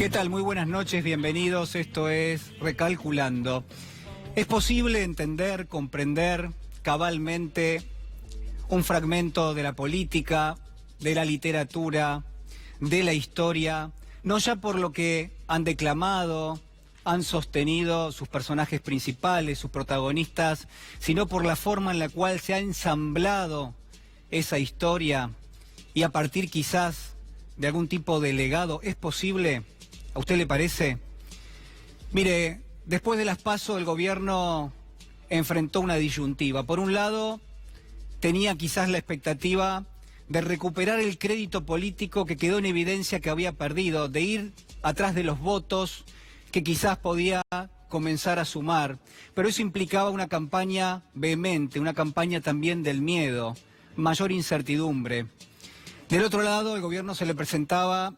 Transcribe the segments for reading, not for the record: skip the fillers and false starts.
¿Qué tal? Muy buenas noches, bienvenidos. Esto es Recalculando. ¿Es posible entender, comprender cabalmente un fragmento de la política, de la literatura, de la historia, no ya por lo que han declamado, han sostenido sus personajes principales, sus protagonistas, sino por la forma en la cual se ha ensamblado esa historia y a partir quizás de algún tipo de legado? ¿Es posible? ¿A usted le parece? Mire, después de las PASO el gobierno enfrentó una disyuntiva. Por un lado, tenía quizás la expectativa de recuperar el crédito político que quedó en evidencia que había perdido, de ir atrás de los votos que quizás podía comenzar a sumar. Pero eso implicaba una campaña vehemente, una campaña también del miedo, mayor incertidumbre. Del otro lado, el gobierno se le presentaba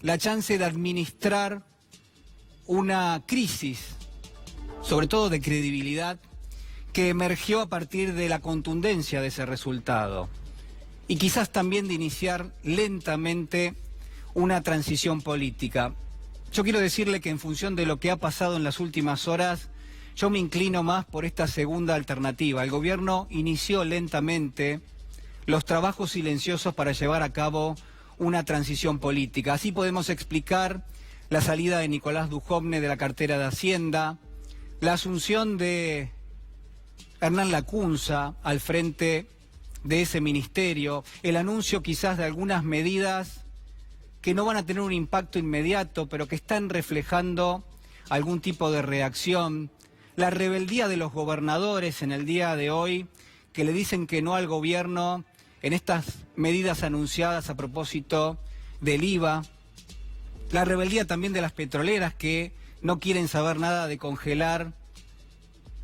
la chance de administrar una crisis, sobre todo de credibilidad, que emergió a partir de la contundencia de ese resultado y quizás también de iniciar lentamente una transición política. Yo quiero decirle que en función de lo que ha pasado en las últimas horas, yo me inclino más por esta segunda alternativa. El gobierno inició lentamente los trabajos silenciosos para llevar a cabo una transición política. Así podemos explicar la salida de Nicolás Dujovne de la cartera de Hacienda, la asunción de Hernán Lacunza al frente de ese ministerio, el anuncio quizás de algunas medidas que no van a tener un impacto inmediato, pero que están reflejando algún tipo de reacción, la rebeldía de los gobernadores en el día de hoy, que le dicen que no al gobierno en estas medidas anunciadas a propósito del IVA, la rebeldía también de las petroleras que no quieren saber nada de congelar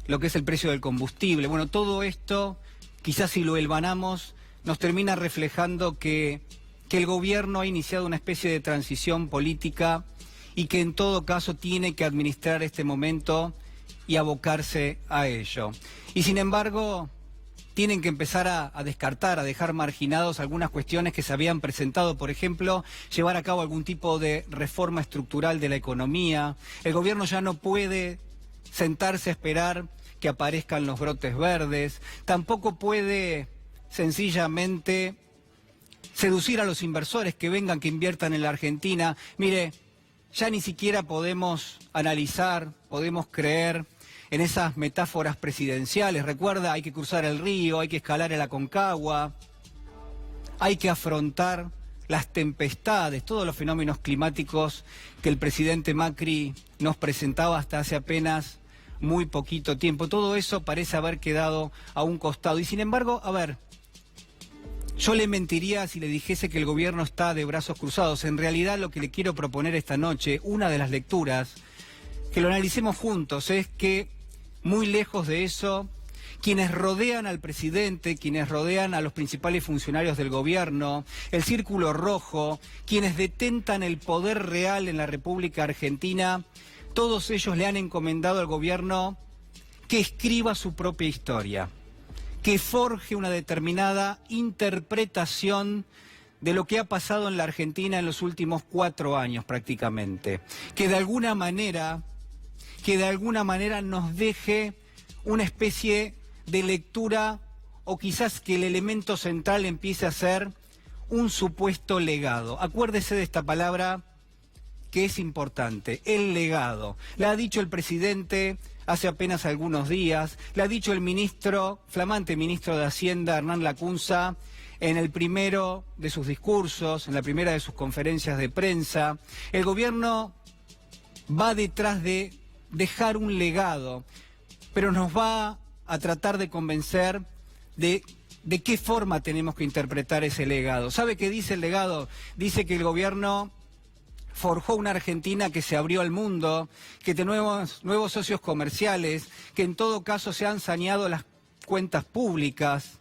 lo que es el precio del combustible. Bueno, todo esto, quizás si lo hilvanamos, nos termina reflejando que el gobierno ha iniciado una especie de transición política y que en todo caso tiene que administrar este momento y abocarse a ello. Y sin embargo, tienen que empezar a descartar, a dejar marginados algunas cuestiones que se habían presentado. Por ejemplo, llevar a cabo algún tipo de reforma estructural de la economía. El gobierno ya no puede sentarse a esperar que aparezcan los brotes verdes. Tampoco puede sencillamente seducir a los inversores que vengan, que inviertan en la Argentina. Mire, ya ni siquiera podemos analizar, podemos creer en esas metáforas presidenciales. Recuerda, hay que cruzar el río, hay que escalar el Aconcagua, hay que afrontar las tempestades, todos los fenómenos climáticos que el presidente Macri nos presentaba hasta hace apenas muy poquito tiempo. Todo eso parece haber quedado a un costado. Y sin embargo, a ver, yo le mentiría si le dijese que el gobierno está de brazos cruzados. En realidad lo que le quiero proponer esta noche, una de las lecturas, que lo analicemos juntos, es que muy lejos de eso, quienes rodean al presidente, quienes rodean a los principales funcionarios del gobierno, el Círculo Rojo, quienes detentan el poder real en la República Argentina, todos ellos le han encomendado al gobierno que escriba su propia historia, que forje una determinada interpretación de lo que ha pasado en la Argentina en los últimos 4 años prácticamente, que de alguna manera nos deje una especie de lectura, o quizás que el elemento central empiece a ser un supuesto legado. Acuérdese de esta palabra que es importante, el legado. La ha dicho el presidente hace apenas algunos días, la ha dicho el ministro, flamante ministro de Hacienda, Hernán Lacunza, en el primero de sus discursos, en la primera de sus conferencias de prensa. El gobierno va detrás de dejar un legado, pero nos va a tratar de convencer de qué forma tenemos que interpretar ese legado. ¿Sabe qué dice el legado? Dice que el gobierno forjó una Argentina que se abrió al mundo, que tiene nuevos socios comerciales, que en todo caso se han saneado las cuentas públicas,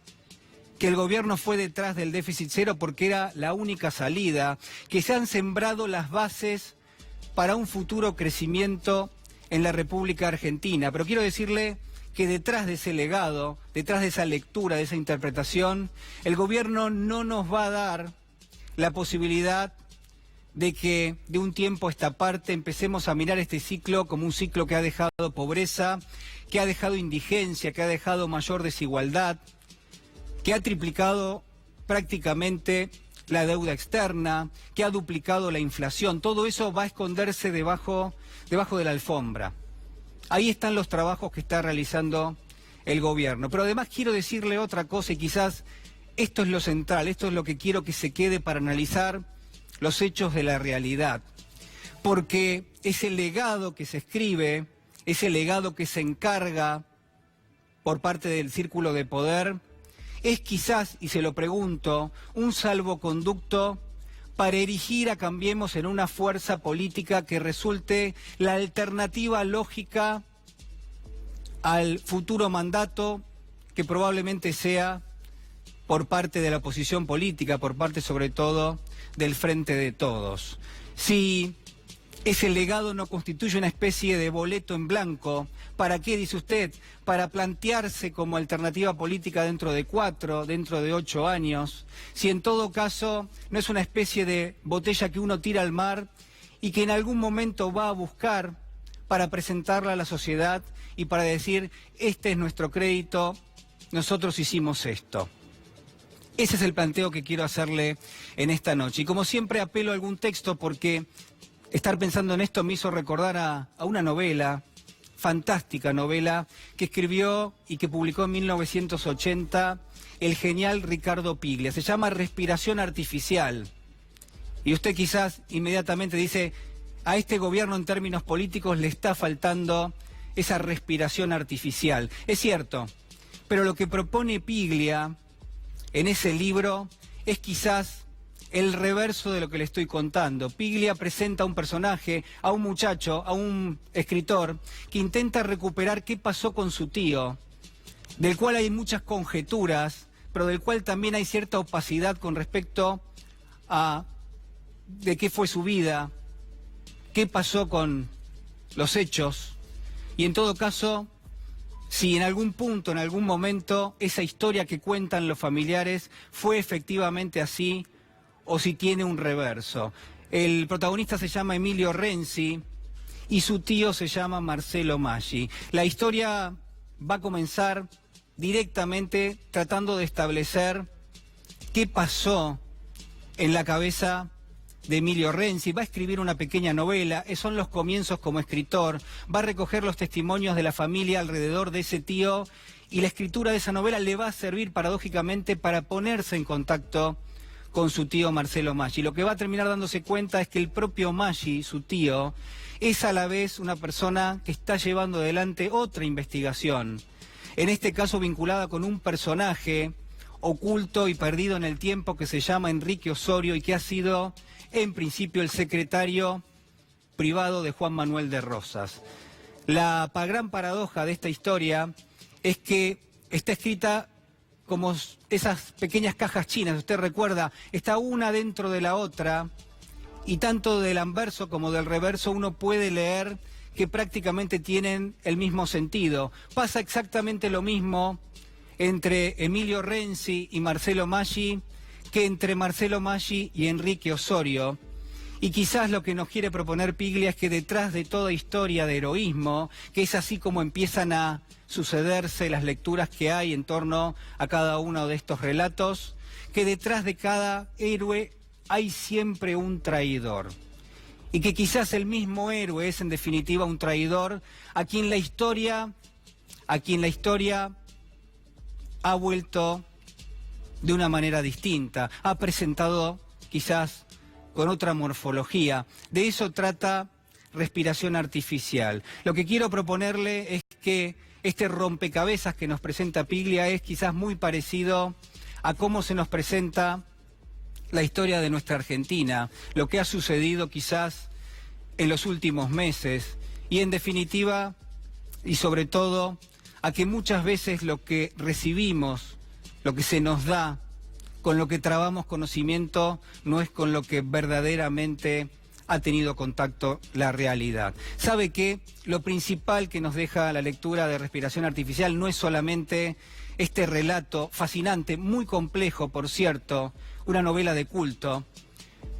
que el gobierno fue detrás del déficit cero porque era la única salida, que se han sembrado las bases para un futuro crecimiento en la República Argentina. Pero quiero decirle que detrás de ese legado, detrás de esa lectura, de esa interpretación, el gobierno no nos va a dar la posibilidad de que de un tiempo a esta parte empecemos a mirar este ciclo como un ciclo que ha dejado pobreza, que ha dejado indigencia, que ha dejado mayor desigualdad, que ha triplicado prácticamente la deuda externa, que ha duplicado la inflación. Todo eso va a esconderse debajo de la alfombra. Ahí están los trabajos que está realizando el gobierno. Pero además quiero decirle otra cosa, y quizás esto es lo central, esto es lo que quiero que se quede para analizar los hechos de la realidad. Porque ese legado que se escribe, ese legado que se encarga por parte del círculo de poder, es quizás, y se lo pregunto, un salvoconducto para erigir a Cambiemos en una fuerza política que resulte la alternativa lógica al futuro mandato que probablemente sea por parte de la oposición política, por parte sobre todo del Frente de Todos. Si ese legado no constituye una especie de boleto en blanco, ¿para qué, dice usted? Para plantearse como alternativa política dentro de 4, dentro de 8 años. Si en todo caso no es una especie de botella que uno tira al mar y que en algún momento va a buscar para presentarla a la sociedad y para decir, este es nuestro crédito, nosotros hicimos esto. Ese es el planteo que quiero hacerle en esta noche. Y como siempre apelo a algún texto porque estar pensando en esto me hizo recordar a una novela, fantástica novela, que escribió y que publicó en 1980 el genial Ricardo Piglia. Se llama Respiración Artificial. Y usted quizás inmediatamente dice, a este gobierno en términos políticos le está faltando esa respiración artificial. Es cierto, pero lo que propone Piglia en ese libro es quizás el reverso de lo que le estoy contando. Piglia presenta a un personaje, a un muchacho, a un escritor, que intenta recuperar qué pasó con su tío, del cual hay muchas conjeturas, pero del cual también hay cierta opacidad con respecto a de qué fue su vida, qué pasó con los hechos, y en todo caso, si en algún punto, en algún momento, esa historia que cuentan los familiares fue efectivamente así, o si tiene un reverso. El protagonista se llama Emilio Renzi y su tío se llama Marcelo Maggi. La historia va a comenzar directamente tratando de establecer qué pasó en la cabeza de Emilio Renzi. Va a escribir una pequeña novela, son los comienzos como escritor, va a recoger los testimonios de la familia alrededor de ese tío y la escritura de esa novela le va a servir paradójicamente para ponerse en contacto con su tío Marcelo Maggi. Lo que va a terminar dándose cuenta es que el propio Maggi, su tío, es a la vez una persona que está llevando adelante otra investigación, en este caso vinculada con un personaje oculto y perdido en el tiempo que se llama Enrique Osorio y que ha sido en principio el secretario privado de Juan Manuel de Rosas. La gran paradoja de esta historia es que está escrita como esas pequeñas cajas chinas, usted recuerda, está una dentro de la otra y tanto del anverso como del reverso uno puede leer que prácticamente tienen el mismo sentido. Pasa exactamente lo mismo entre Emilio Renzi y Marcelo Maggi que entre Marcelo Maggi y Enrique Osorio. Y quizás lo que nos quiere proponer Piglia es que detrás de toda historia de heroísmo, que es así como empiezan a sucederse las lecturas que hay en torno a cada uno de estos relatos, que detrás de cada héroe hay siempre un traidor. Y que quizás el mismo héroe es en definitiva un traidor a quien la historia ha vuelto de una manera distinta, ha presentado quizás con otra morfología. De eso trata Respiración Artificial. Lo que quiero proponerle es que este rompecabezas que nos presenta Piglia es quizás muy parecido a cómo se nos presenta la historia de nuestra Argentina, lo que ha sucedido quizás en los últimos meses y en definitiva y sobre todo a que muchas veces lo que recibimos, lo que se nos da, con lo que trabamos conocimiento, no es con lo que verdaderamente ha tenido contacto la realidad. ¿Sabe qué? Lo principal que nos deja la lectura de Respiración Artificial no es solamente este relato fascinante, muy complejo, por cierto, una novela de culto,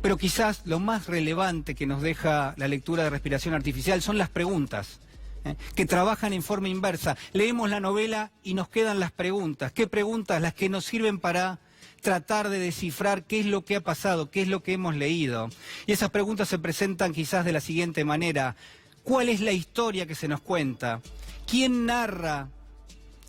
Pero quizás lo más relevante que nos deja la lectura de Respiración Artificial son las preguntas, que trabajan en forma inversa. Leemos la novela y nos quedan las preguntas. ¿Qué preguntas? Las que nos sirven para tratar de descifrar qué es lo que ha pasado, qué es lo que hemos leído. Y esas preguntas se presentan quizás de la siguiente manera. ¿Cuál es la historia que se nos cuenta? ¿Quién narra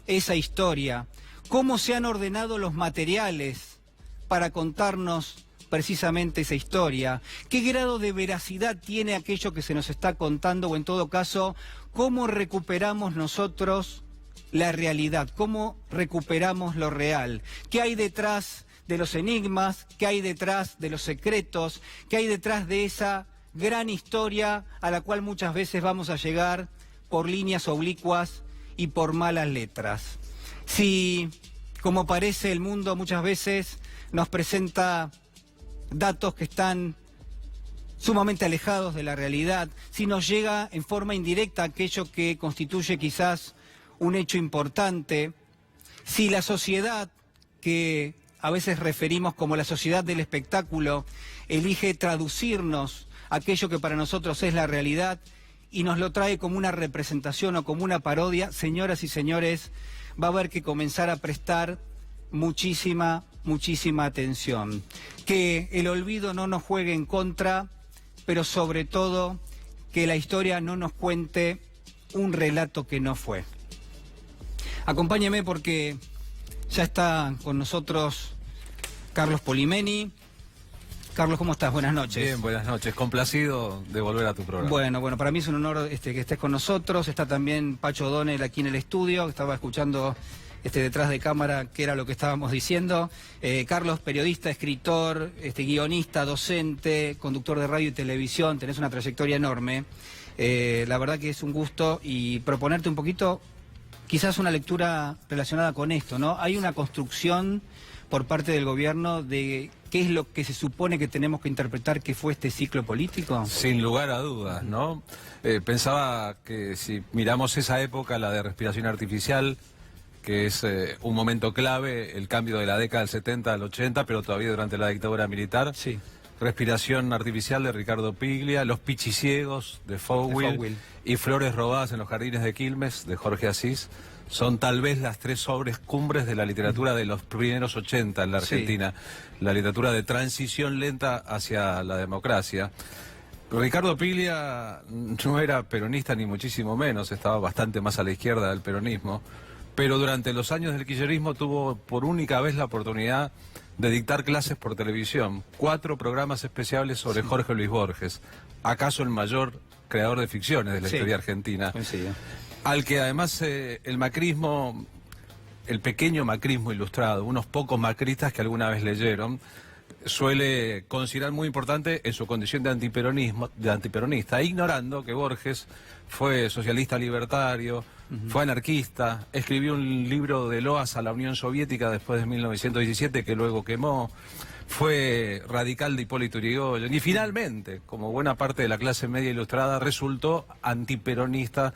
esa historia? ¿Cómo se han ordenado los materiales para contarnos precisamente esa historia? ¿Qué grado de veracidad tiene aquello que se nos está contando? O en todo caso, ¿cómo recuperamos nosotros la realidad? ¿Cómo recuperamos lo real? ¿Qué hay detrás de los enigmas? ¿Qué hay detrás de los secretos? ¿Qué hay detrás de esa gran historia a la cual muchas veces vamos a llegar por líneas oblicuas y por malas letras? Si, como parece, el mundo muchas veces nos presenta datos que están sumamente alejados de la realidad, si nos llega en forma indirecta aquello que constituye quizás un hecho importante, si la sociedad, que a veces referimos como la sociedad del espectáculo, elige traducirnos aquello que para nosotros es la realidad y nos lo trae como una representación o como una parodia, señoras y señores, va a haber que comenzar a prestar muchísima atención. Que el olvido no nos juegue en contra, pero sobre todo que la historia no nos cuente un relato que no fue. Acompáñeme porque ya está con nosotros Carlos Polimeni. Carlos, ¿cómo estás? Buenas noches. Bien, buenas noches. Complacido de volver a tu programa. Bueno, para mí es un honor que estés con nosotros. Está también Pacho O'Donnell aquí en el estudio, que estaba escuchando detrás de cámara qué era lo que estábamos diciendo. Carlos, periodista, escritor, guionista, docente, conductor de radio y televisión, tenés una trayectoria enorme. La verdad que es un gusto y proponerte un poquito, quizás una lectura relacionada con esto, ¿no? Hay una construcción por parte del gobierno de qué es lo que se supone que tenemos que interpretar que fue este ciclo político. Sin lugar a dudas, ¿no? Pensaba que si miramos esa época, la de Respiración Artificial, que es un momento clave, el cambio de la década del 70 al 80, pero todavía durante la dictadura militar. Sí. Respiración Artificial de Ricardo Piglia, Los Pichiciegos de Foucault y Flores robadas en los jardines de Quilmes de Jorge Asís. Son tal vez las tres obras cumbres de la literatura de los primeros 80 en la Argentina. Sí. La literatura de transición lenta hacia la democracia. Ricardo Piglia no era peronista ni muchísimo menos, estaba bastante más a la izquierda del peronismo, pero durante los años del kirchnerismo tuvo por única vez la oportunidad de dictar clases por televisión. 4 programas especiales sobre Jorge Luis Borges, acaso el mayor creador de ficciones de la historia argentina. Al que además el macrismo, el pequeño macrismo ilustrado, unos pocos macristas que alguna vez leyeron, suele considerar muy importante en su condición de antiperonista, ignorando que Borges fue socialista libertario, fue anarquista, escribió un libro de loas a la Unión Soviética después de 1917 que luego quemó, fue radical de Hipólito Yrigoyen y finalmente, como buena parte de la clase media ilustrada, resultó antiperonista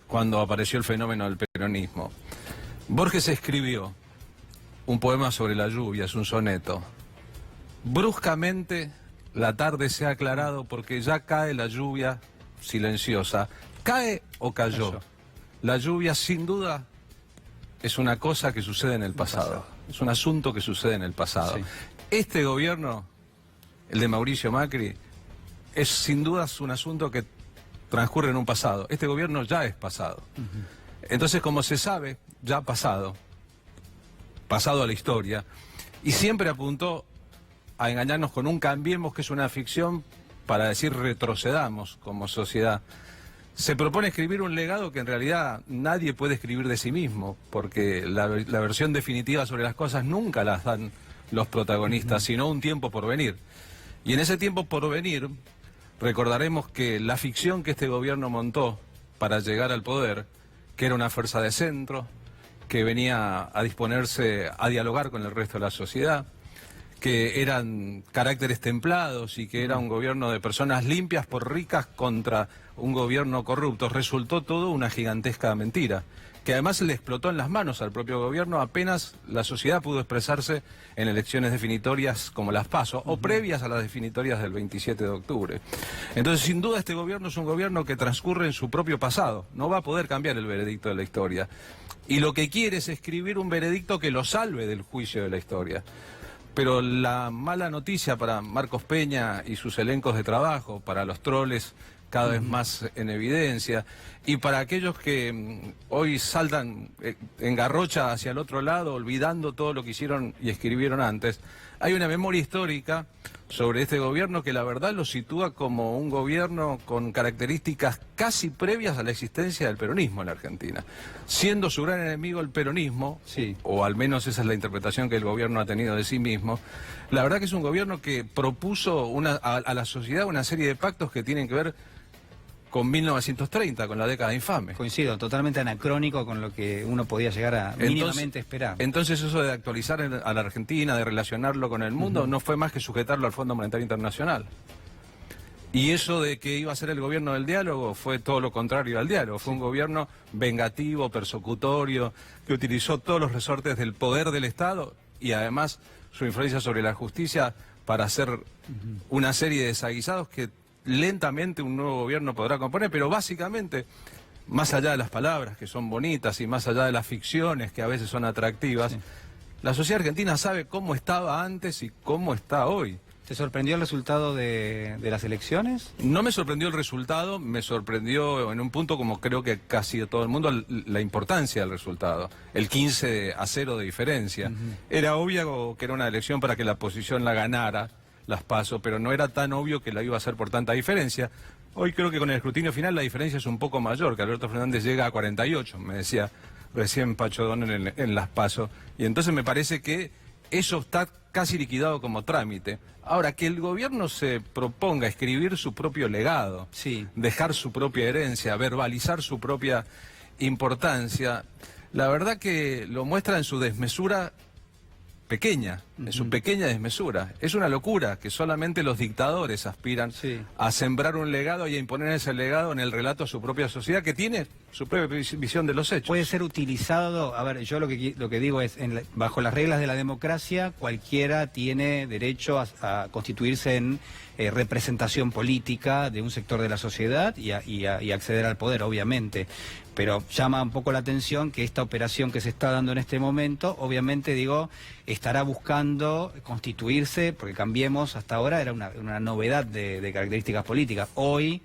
cuando apareció el fenómeno del peronismo. Borges escribió un poema sobre la lluvia, es un soneto. Bruscamente la tarde se ha aclarado porque ya cae la lluvia silenciosa. ¿Cae o cayó? La lluvia sin duda es una cosa que sucede en el pasado. Es un asunto que sucede en el pasado. Sí. Este gobierno, el de Mauricio Macri, es sin duda un asunto que transcurre en un pasado. Este gobierno ya es pasado. Entonces, como se sabe, ya ha pasado a la historia, y siempre apuntó a engañarnos con un cambiemos, que es una ficción para decir retrocedamos como sociedad. Se propone escribir un legado que en realidad nadie puede escribir de sí mismo, porque la versión definitiva sobre las cosas nunca las dan los protagonistas, sino un tiempo por venir. Y en ese tiempo por venir recordaremos que la ficción que este gobierno montó para llegar al poder, que era una fuerza de centro, que venía a disponerse a dialogar con el resto de la sociedad, que eran caracteres templados y que era un gobierno de personas limpias por ricas contra un gobierno corrupto, resultó todo una gigantesca mentira. que además le explotó en las manos al propio gobierno apenas la sociedad pudo expresarse en elecciones definitorias como las PASO, o previas a las definitorias del 27 de octubre. Entonces, sin duda, este gobierno es un gobierno que transcurre en su propio pasado, no va a poder cambiar el veredicto de la historia. Y lo que quiere es escribir un veredicto que lo salve del juicio de la historia. Pero la mala noticia para Marcos Peña y sus elencos de trabajo, para los troles cada vez más en evidencia, y para aquellos que hoy saltan en garrocha hacia el otro lado, olvidando todo lo que hicieron y escribieron antes, hay una memoria histórica sobre este gobierno que la verdad lo sitúa como un gobierno con características casi previas a la existencia del peronismo en la Argentina. Siendo su gran enemigo el peronismo, sí, o al menos esa es la interpretación que el gobierno ha tenido de sí mismo, la verdad que es un gobierno que propuso a la sociedad una serie de pactos que tienen que ver con 1930, con la década infame. Coincido, totalmente anacrónico con lo que uno podía llegar a mínimamente esperar. Entonces eso de actualizar a la Argentina, de relacionarlo con el mundo, no fue más que sujetarlo al Fondo Monetario Internacional. Y eso de que iba a ser el gobierno del diálogo fue todo lo contrario al diálogo. Fue un gobierno vengativo, persecutorio, que utilizó todos los resortes del poder del Estado y además su influencia sobre la justicia para hacer una serie de desaguisados que lentamente un nuevo gobierno podrá componer, pero básicamente, más allá de las palabras que son bonitas y más allá de las ficciones que a veces son atractivas, sí, la sociedad argentina sabe cómo estaba antes y cómo está hoy. ¿Te sorprendió el resultado de las elecciones? No me sorprendió el resultado, me sorprendió en un punto, como creo que casi todo el mundo, la importancia del resultado. El 15-0 de diferencia. Era obvio que era una elección para que la oposición la ganara, las PASO, pero no era tan obvio que la iba a hacer por tanta diferencia. Hoy creo que con el escrutinio final la diferencia es un poco mayor, que Alberto Fernández llega a 48, me decía recién Pacho Donel en las PASO, y entonces me parece que eso está casi liquidado como trámite. Ahora, que el gobierno se proponga escribir su propio legado, sí, dejar su propia herencia, verbalizar su propia importancia, la verdad que lo muestra en su desmesura pequeña, en su pequeña desmesura. Es una locura que solamente los dictadores aspiran a sembrar un legado y a imponer ese legado en el relato a su propia sociedad, que tiene su propia visión de los hechos. Puede ser utilizado, a ver, yo lo que digo es, bajo las reglas de la democracia, cualquiera tiene derecho a constituirse en representación política de un sector de la sociedad y acceder al poder, obviamente. Pero llama un poco la atención que esta operación que se está dando en este momento, obviamente, digo, estará buscando constituirse, porque Cambiemos hasta ahora era una novedad de características políticas. Hoy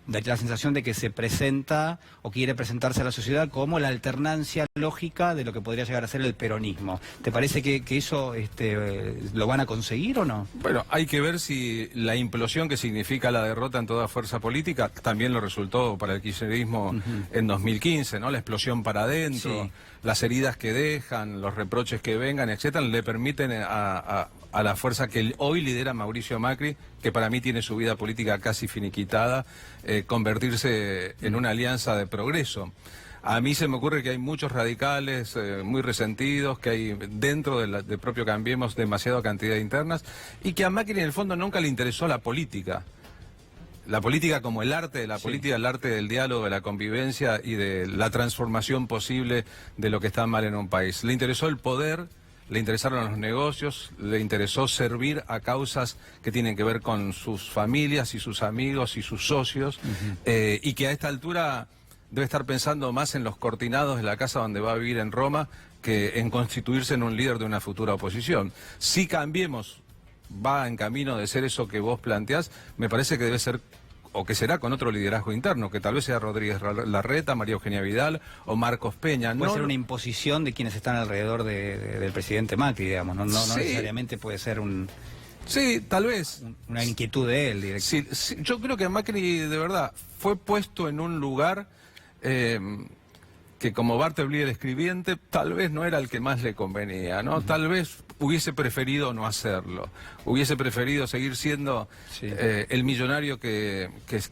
da la sensación de que se presenta o quiere presentarse a la sociedad como la alternancia lógica de lo que podría llegar a ser el peronismo. ¿Te parece que eso lo van a conseguir o no? Bueno, hay que ver si la implosión que significa la derrota en toda fuerza política también lo resultó para el kirchnerismo en 2015, ¿no? La explosión para adentro, las heridas que dejan, los reproches que vengan, etcétera, le permiten a la fuerza que hoy lidera Mauricio Macri, que para mí tiene su vida política casi finiquitada, convertirse en una alianza de progreso. A mí se me ocurre que hay muchos radicales muy resentidos, que hay dentro del propio Cambiemos demasiada cantidad de internas, y que a Macri en el fondo nunca le interesó la política. La política como el arte de la política, el arte del diálogo, de la convivencia y de la transformación posible de lo que está mal en un país. Le interesó el poder, le interesaron los negocios, le interesó servir a causas que tienen que ver con sus familias y sus amigos y sus socios, y que a esta altura debe estar pensando más en los cortinados de la casa donde va a vivir en Roma que en constituirse en un líder de una futura oposición. Si Cambiemos va en camino de ser eso que vos planteás, me parece que debe ser, o que será con otro liderazgo interno, que tal vez sea Rodríguez Larreta, María Eugenia Vidal o Marcos Peña. Puede ser una imposición de quienes están alrededor del presidente Macri, digamos, no necesariamente puede ser Sí, tal vez. Una inquietud de él, directamente. Sí, yo creo que Macri, de verdad, fue puesto en un lugar que como Bartleby el escribiente, tal vez no era el que más le convenía, ¿no? Tal vez hubiese preferido no hacerlo, hubiese preferido seguir siendo el millonario que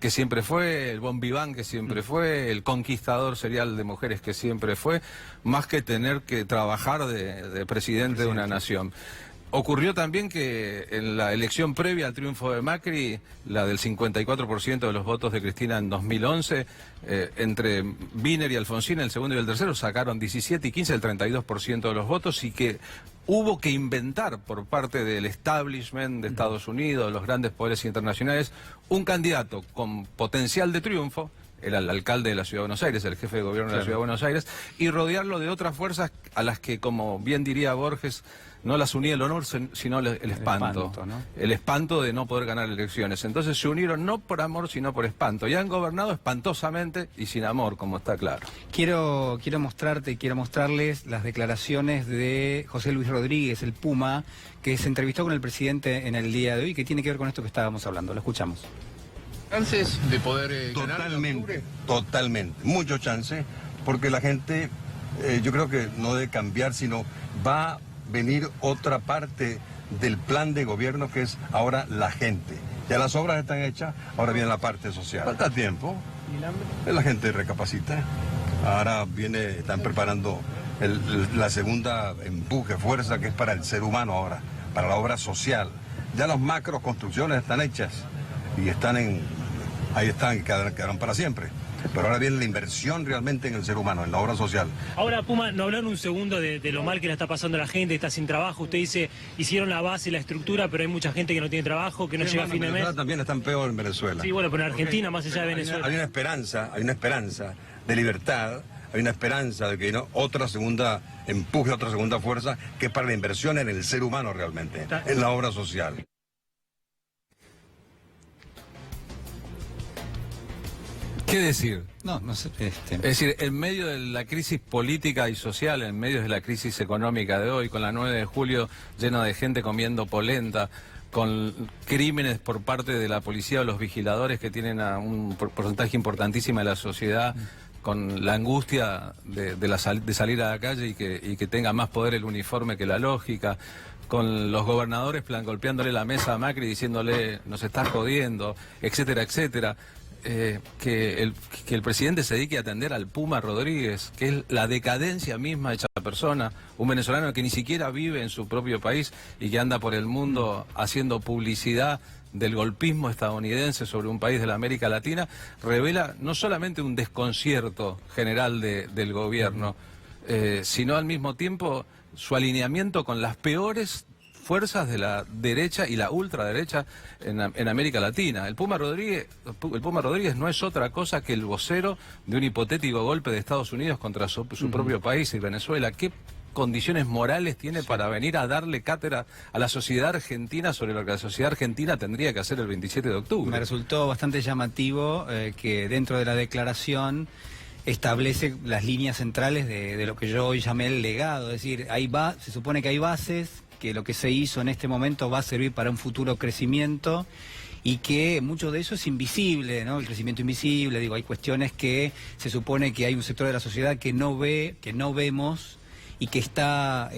siempre fue, el bon vivant que siempre fue, el conquistador serial de mujeres que siempre fue, más que tener que trabajar de presidente de una nación. Ocurrió también que en la elección previa al triunfo de Macri, la del 54% de los votos de Cristina en 2011, entre Wiener y Alfonsín, el segundo y el tercero, sacaron 17 y 15, el 32% de los votos, y que hubo que inventar por parte del establishment de Estados Unidos, los grandes poderes internacionales, un candidato con potencial de triunfo. Era el alcalde de la Ciudad de Buenos Aires, el jefe de gobierno de la Ciudad de Buenos Aires, y rodearlo de otras fuerzas a las que, como bien diría Borges, no las unía el honor, sino el espanto. ¿No? El espanto de no poder ganar elecciones. Entonces se unieron no por amor, sino por espanto. Y han gobernado espantosamente y sin amor, como está claro. Quiero mostrarles las declaraciones de José Luis Rodríguez, el Puma, que se entrevistó con el presidente en el día de hoy, que tiene que ver con esto que estábamos hablando. Lo escuchamos. ¿Chances de poder ganar? Totalmente. Muchos chances, porque la gente, yo creo que no debe cambiar, sino va a venir otra parte del plan de gobierno, que es ahora la gente. Ya las obras están hechas, ahora viene la parte social. Falta tiempo. La gente recapacita. Ahora están preparando la segunda empuje, fuerza, que es para el ser humano ahora, para la obra social. Ya las macro construcciones están hechas y ahí están y quedarán para siempre. Pero ahora viene la inversión realmente en el ser humano, en la obra social. Ahora, Puma, no hablaron un segundo de lo mal que le está pasando a la gente, que está sin trabajo. Usted dice, hicieron la base y la estructura, pero hay mucha gente que no tiene trabajo, que no llega a fin de mes. También están peor en Venezuela. Sí, bueno, pero en Argentina, más allá de Venezuela. Hay una esperanza de libertad, hay una esperanza de que otra segunda empuje, otra segunda fuerza, que es para la inversión en el ser humano realmente, en la obra social. ¿Qué decir? No sé. Es decir, en medio de la crisis política y social, en medio de la crisis económica de hoy, con la 9 de julio llena de gente comiendo polenta, con crímenes por parte de la policía o los vigiladores que tienen a un porcentaje importantísimo de la sociedad, con la angustia de salir a la calle y que tenga más poder el uniforme que la lógica, con los gobernadores golpeándole la mesa a Macri diciéndole nos estás jodiendo, etcétera, etcétera. Que el presidente se dedique a atender al Puma Rodríguez, que es la decadencia misma hecha persona, un venezolano que ni siquiera vive en su propio país y que anda por el mundo haciendo publicidad del golpismo estadounidense sobre un país de la América Latina, revela no solamente un desconcierto general del gobierno, sino al mismo tiempo su alineamiento con las peores fuerzas de la derecha y la ultraderecha en América Latina. El Puma Rodríguez no es otra cosa que el vocero de un hipotético golpe de Estados Unidos contra su propio país y Venezuela. ¿Qué condiciones morales tiene para venir a darle cátedra a la sociedad argentina sobre lo que la sociedad argentina tendría que hacer el 27 de octubre? Me resultó bastante llamativo que dentro de la declaración establece las líneas centrales de lo que yo hoy llamé el legado. Es decir, se supone que hay bases, que lo que se hizo en este momento va a servir para un futuro crecimiento y que mucho de eso es invisible, ¿no? El crecimiento invisible, hay cuestiones que se supone que hay un sector de la sociedad que no ve, que no vemos y que está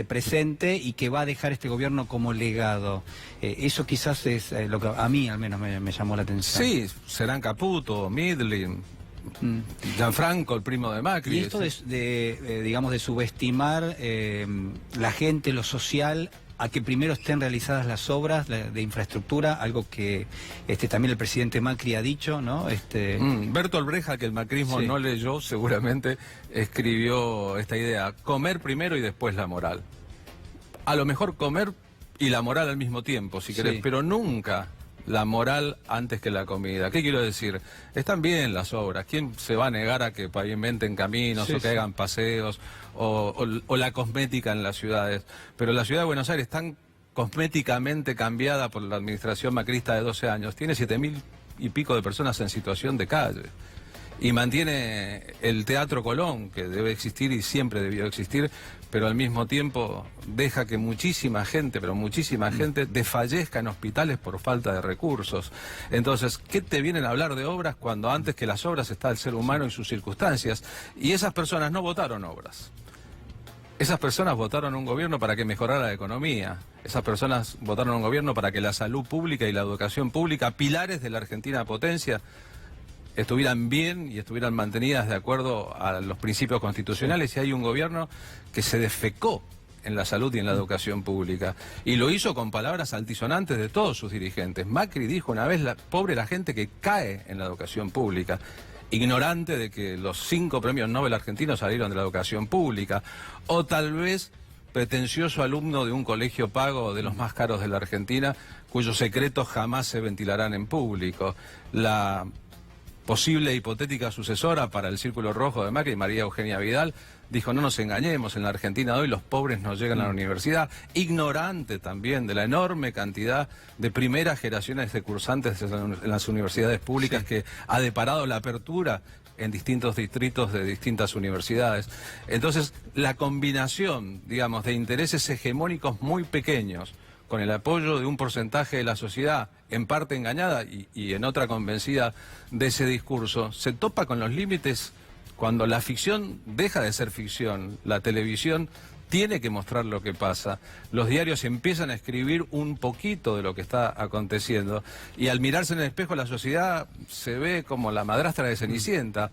presente y que va a dejar este gobierno como legado. Eso quizás es lo que a mí al menos me llamó la atención. Sí, serán Caputo, Midlin, Gianfranco, el primo de Macri. Y esto de subestimar la gente, lo social, a que primero estén realizadas las obras de infraestructura, algo que también el presidente Macri ha dicho, ¿no? Bertolt Brecht, que el macrismo no leyó, seguramente escribió esta idea: comer primero y después la moral. A lo mejor comer y la moral al mismo tiempo, si querés, pero nunca la moral antes que la comida. ¿Qué quiero decir? Están bien las obras. ¿Quién se va a negar a que pavimenten caminos o que hagan paseos o la cosmética en las ciudades? Pero la ciudad de Buenos Aires, tan cosméticamente cambiada por la administración macrista de 12 años, tiene 7.000 y pico de personas en situación de calle. Y mantiene el Teatro Colón, que debe existir y siempre debió existir, pero al mismo tiempo deja que muchísima gente, pero muchísima gente, desfallezca en hospitales por falta de recursos. Entonces, ¿qué te vienen a hablar de obras cuando antes que las obras está el ser humano y sus circunstancias? Y esas personas no votaron obras. Esas personas votaron un gobierno para que mejorara la economía. Esas personas votaron un gobierno para que la salud pública y la educación pública, pilares de la Argentina potencia, estuvieran bien y estuvieran mantenidas de acuerdo a los principios constitucionales. Y hay un gobierno que se defecó en la salud y en la educación pública. Y lo hizo con palabras altisonantes de todos sus dirigentes. Macri dijo una vez, pobre la gente que cae en la educación pública, ignorante de que los 5 premios Nobel argentinos salieron de la educación pública, o tal vez pretencioso alumno de un colegio pago de los más caros de la Argentina, cuyos secretos jamás se ventilarán en público. La posible e hipotética sucesora para el Círculo Rojo de Macri, María Eugenia Vidal, dijo: no nos engañemos, en la Argentina de hoy los pobres no llegan a la universidad, ignorante también de la enorme cantidad de primeras generaciones de cursantes en las universidades públicas que ha deparado la apertura en distintos distritos de distintas universidades. Entonces, la combinación, digamos, de intereses hegemónicos muy pequeños, con el apoyo de un porcentaje de la sociedad, en parte engañada y en otra convencida de ese discurso, se topa con los límites cuando la ficción deja de ser ficción, la televisión tiene que mostrar lo que pasa, los diarios empiezan a escribir un poquito de lo que está aconteciendo, y al mirarse en el espejo la sociedad se ve como la madrastra de Cenicienta,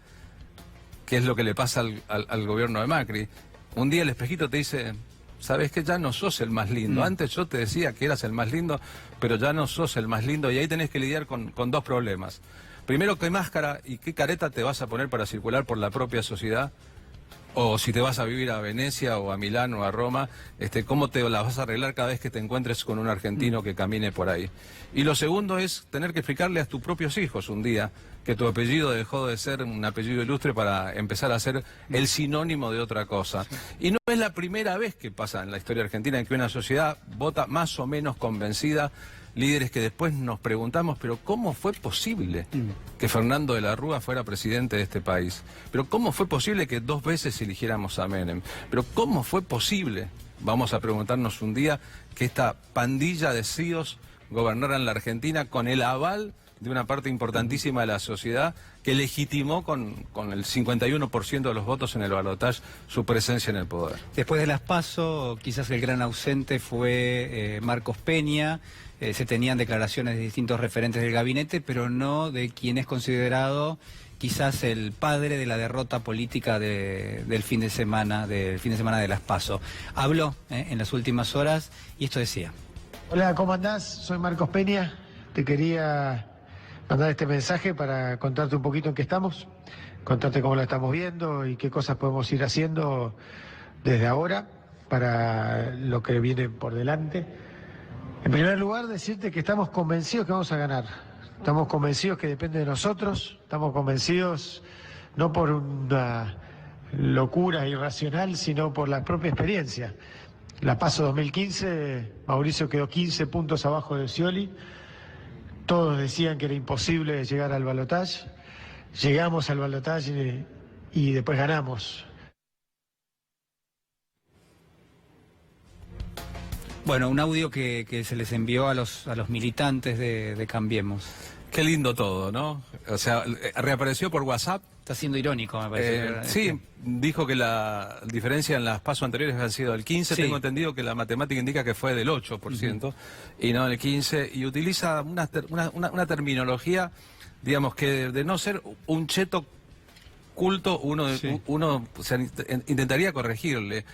que es lo que le pasa al gobierno de Macri. Un día el espejito te dice: sabes que ya no sos el más lindo, antes yo te decía que eras el más lindo, pero ya no sos el más lindo, y ahí tenés que lidiar con 2 problemas. Primero, ¿qué máscara y qué careta te vas a poner para circular por la propia sociedad? O si te vas a vivir a Venecia o a Milán o a Roma, ¿cómo te la vas a arreglar cada vez que te encuentres con un argentino que camine por ahí? Y lo segundo es tener que explicarle a tus propios hijos un día que tu apellido dejó de ser un apellido ilustre para empezar a ser el sinónimo de otra cosa. Y no es la primera vez que pasa en la historia argentina en que una sociedad vota más o menos convencida líderes que después nos preguntamos: pero ¿cómo fue posible que Fernando de la Rúa fuera presidente de este país? ¿Pero cómo fue posible que 2 veces eligiéramos a Menem? ¿Pero cómo fue posible, vamos a preguntarnos un día, que esta pandilla de CEOs gobernaran la Argentina con el aval de una parte importantísima de la sociedad que legitimó con el 51% de los votos en el balotaje su presencia en el poder? Después de las PASO, quizás el gran ausente fue Marcos Peña. Se tenían declaraciones de distintos referentes del gabinete, pero no de quien es considerado quizás el padre de la derrota política del fin de semana de las PASO. Habló en las últimas horas y esto decía: hola, ¿cómo andás? Soy Marcos Peña. Te quería mandar este mensaje para contarte un poquito en qué estamos, contarte cómo la estamos viendo y qué cosas podemos ir haciendo desde ahora para lo que viene por delante. En primer lugar, decirte que estamos convencidos que vamos a ganar. Estamos convencidos que depende de nosotros. Estamos convencidos no por una locura irracional, sino por la propia experiencia. La PASO 2015, Mauricio quedó 15 puntos abajo de Scioli. Todos decían que era imposible llegar al balotaje. Llegamos al balotaje y después ganamos. Bueno, un audio que se les envió a los militantes de Cambiemos. Qué lindo todo, ¿no? O sea, reapareció por WhatsApp. Está siendo irónico, me parece. Sí, dijo que la diferencia en las PASO anteriores había sido del 15, sí. Tengo entendido que la matemática indica que fue del 8%, y no del 15%, y utiliza una terminología, digamos, que de no ser un cheto culto, uno o sea, intentaría corregirle.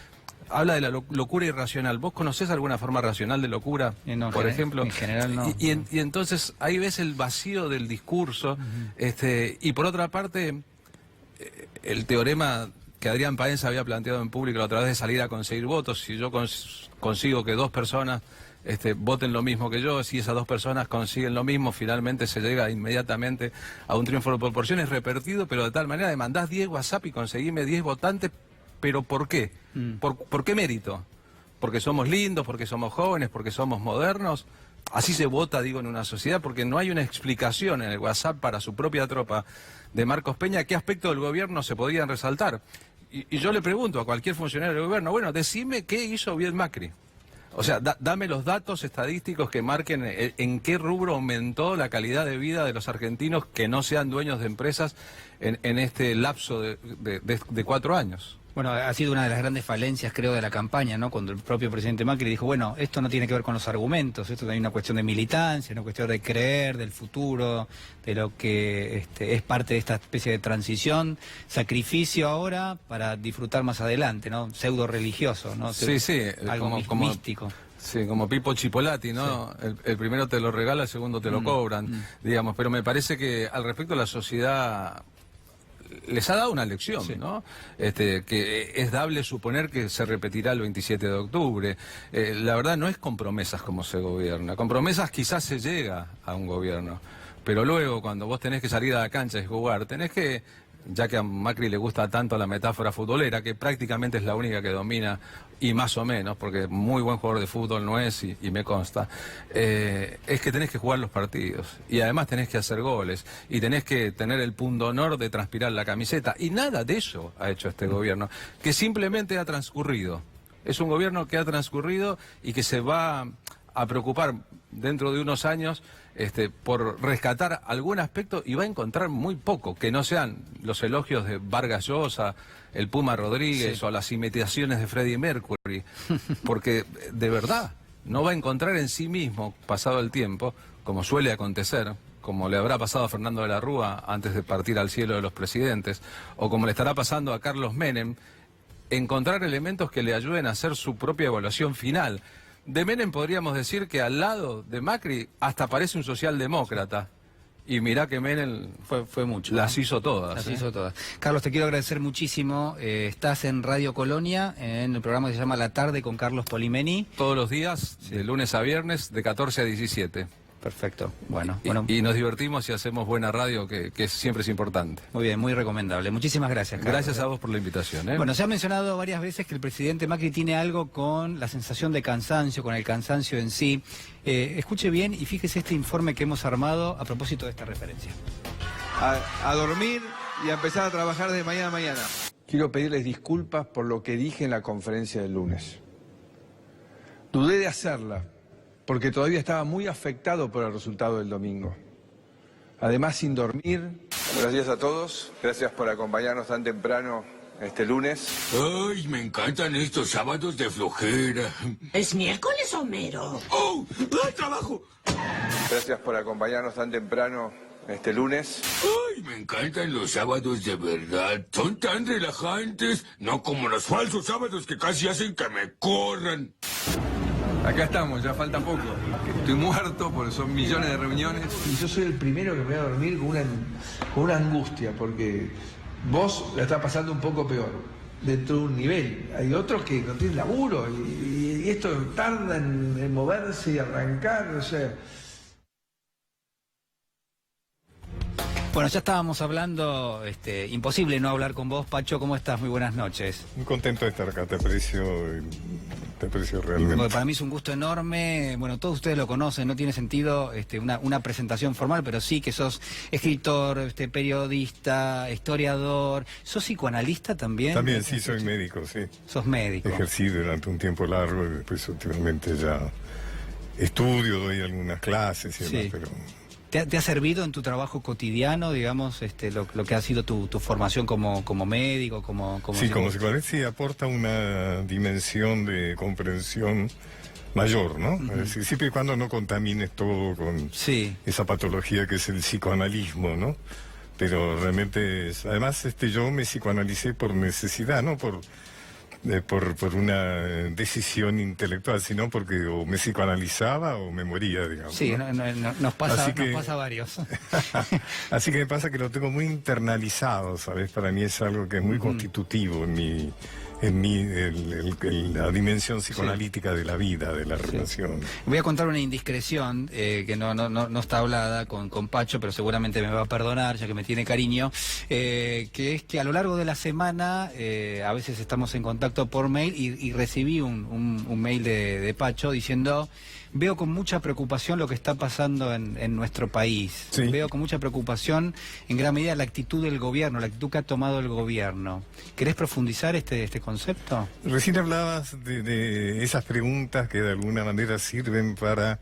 Habla de la locura irracional. ¿Vos conocés alguna forma racional de locura, no, por ejemplo? En general no. Y entonces ahí ves el vacío del discurso. Y por otra parte, el teorema que Adrián Paenz había planteado en público la otra vez de salir a conseguir votos. Si yo consigo que 2 personas voten lo mismo que yo, si esas 2 personas consiguen lo mismo, finalmente se llega inmediatamente a un triunfo de proporciones repartido, pero de tal manera de mandás 10 WhatsApp y conseguime 10 votantes. ¿Pero por qué? ¿Por qué mérito? ¿Porque somos lindos? ¿Porque somos jóvenes? ¿Porque somos modernos? Así se vota, digo, en una sociedad, porque no hay una explicación en el WhatsApp para su propia tropa de Marcos Peña qué aspectos del gobierno se podrían resaltar. Y yo le pregunto a cualquier funcionario del gobierno: bueno, decime qué hizo bien Macri. O sea, dame los datos estadísticos que marquen en qué rubro aumentó la calidad de vida de los argentinos que no sean dueños de empresas en este lapso de 4 años. Bueno, ha sido una de las grandes falencias, creo, de la campaña, ¿no? Cuando el propio presidente Macri dijo, bueno, esto no tiene que ver con los argumentos, esto hay una cuestión de militancia, una cuestión de creer, del futuro, de lo que es parte de esta especie de transición, sacrificio ahora para disfrutar más adelante, ¿no? Pseudo religioso, ¿no? Sí, sí, algo místico. Sí, como Pipo Chipolati, ¿no? Sí. El primero te lo regala, el segundo te lo cobran, digamos. Pero me parece que al respecto la sociedad les ha dado una lección, sí, ¿no? Que es dable suponer que se repetirá el 27 de octubre. La verdad no es con promesas como se gobierna. Con promesas quizás se llega a un gobierno. Pero luego, cuando vos tenés que salir a la cancha y jugar, tenés que, ya que a Macri le gusta tanto la metáfora futbolera, que prácticamente es la única que domina, y más o menos, porque muy buen jugador de fútbol no es, y me consta, es que tenés que jugar los partidos, y además tenés que hacer goles, y tenés que tener el pundonor de transpirar la camiseta, y nada de eso ha hecho este gobierno, que simplemente ha transcurrido. Es un gobierno que ha transcurrido y que se va a preocupar dentro de unos años por rescatar algún aspecto, y va a encontrar muy poco, que no sean los elogios de Vargas Llosa, el Puma Rodríguez, sí, o las imitaciones de Freddie Mercury, porque de verdad no va a encontrar en sí mismo, pasado el tiempo, como suele acontecer, como le habrá pasado a Fernando de la Rúa antes de partir al cielo de los presidentes, o como le estará pasando a Carlos Menem, encontrar elementos que le ayuden a hacer su propia evaluación final. De Menem podríamos decir que al lado de Macri hasta parece un socialdemócrata. Y mirá que Menem fue mucho, las hizo todas. Las hizo todas. Carlos, te quiero agradecer muchísimo. Estás en Radio Colonia, en el programa que se llama La Tarde con Carlos Polimeni. Todos los días, sí, de lunes a viernes, de 14 a 17. Perfecto. Bueno. Y nos divertimos y hacemos buena radio, que siempre es importante. Muy bien, muy recomendable. Muchísimas gracias, Carlos. Gracias a vos por la invitación. Bueno, se ha mencionado varias veces que el presidente Macri tiene algo con la sensación de cansancio, con el cansancio en sí. Escuche bien y fíjese este informe que hemos armado a propósito de esta referencia. A dormir y a empezar a trabajar de mañana a mañana. Quiero pedirles disculpas por lo que dije en la conferencia del lunes. Dudé de hacerla, porque todavía estaba muy afectado por el resultado del domingo. Además, sin dormir. Buenos días a todos. Gracias por acompañarnos tan temprano este lunes. Ay, me encantan estos sábados de flojera. ¿Es miércoles, Homero? ¡Oh! ¡Ah, trabajo! Gracias por acompañarnos tan temprano este lunes. Ay, me encantan los sábados de verdad. Son tan relajantes. No como los falsos sábados que casi hacen que me corran. Acá estamos, ya falta poco. Estoy muerto porque son millones de reuniones. Y yo soy el primero que me voy a dormir con una angustia, porque vos la estás pasando un poco peor, dentro de un nivel. Hay otros que no tienen laburo y esto tarda en moverse y arrancar, o sea. Bueno, ya estábamos hablando, imposible no hablar con vos, Pacho. ¿Cómo estás? Muy buenas noches. Muy contento de estar acá, te aprecio realmente. Porque para mí es un gusto enorme. Bueno, todos ustedes lo conocen, no tiene sentido una presentación formal, pero sí que sos escritor, periodista, historiador. ¿Sos psicoanalista también? También, sí, soy médico, sí. Sos médico. Ejercí durante un tiempo largo y después últimamente ya estudio, doy algunas clases y demás, sí, pero... ¿Te ha servido en tu trabajo cotidiano, digamos, lo que ha sido tu formación como médico, como sí, como psicoanalista, sí, aporta una dimensión de comprensión mayor, ¿no? Es decir, siempre y cuando no contamines todo con esa patología que es el psicoanalismo, ¿no? Pero realmente, además, yo me psicoanalicé por necesidad, no por una decisión intelectual, sino porque o me psicoanalizaba o me moría, digamos. Sí, ¿no? Nos pasa a varios. Así que me pasa que lo tengo muy internalizado, ¿sabes? Para mí es algo que es muy constitutivo en la dimensión psicoanalítica de la vida, de la relación. Voy a contar una indiscreción que no está hablada con Pacho, pero seguramente me va a perdonar, ya que me tiene cariño, que es que a lo largo de la semana, a veces estamos en contacto por mail y recibí un mail de Pacho diciendo: veo con mucha preocupación lo que está pasando en nuestro país. Sí. Veo con mucha preocupación, en gran medida, la actitud del gobierno, la actitud que ha tomado el gobierno. ¿Querés profundizar este concepto? Recién hablabas de esas preguntas que de alguna manera sirven para,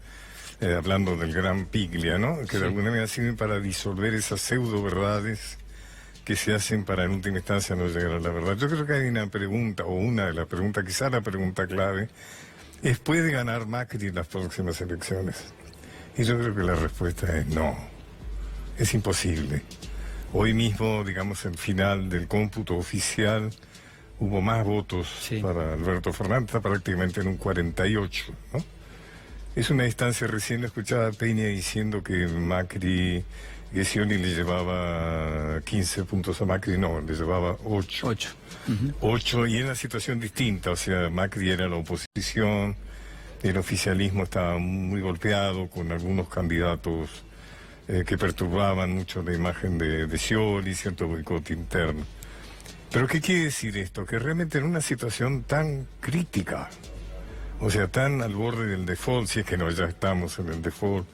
hablando del gran Piglia, ¿no? Que de alguna manera sirven para disolver esas pseudo verdades que se hacen para en última instancia no llegar a la verdad. Yo creo que hay una pregunta, o una de las preguntas, quizá la pregunta clave, es ¿puede ganar Macri las próximas elecciones? Y yo creo que la respuesta es no. Es imposible. Hoy mismo, digamos, el final del cómputo oficial, hubo más votos para Alberto Fernández, está prácticamente en un 48, ¿no? Es una instancia, recién escuchaba a Peña diciendo que Macri, que Scioli le llevaba 15 puntos a Macri, no, le llevaba 8. 8, y en una situación distinta, o sea, Macri era la oposición, el oficialismo estaba muy golpeado con algunos candidatos que perturbaban mucho la imagen de Scioli, cierto boicot interno. Pero ¿qué quiere decir esto? Que realmente en una situación tan crítica, o sea, tan al borde del default, si es que no, ya estamos en el default,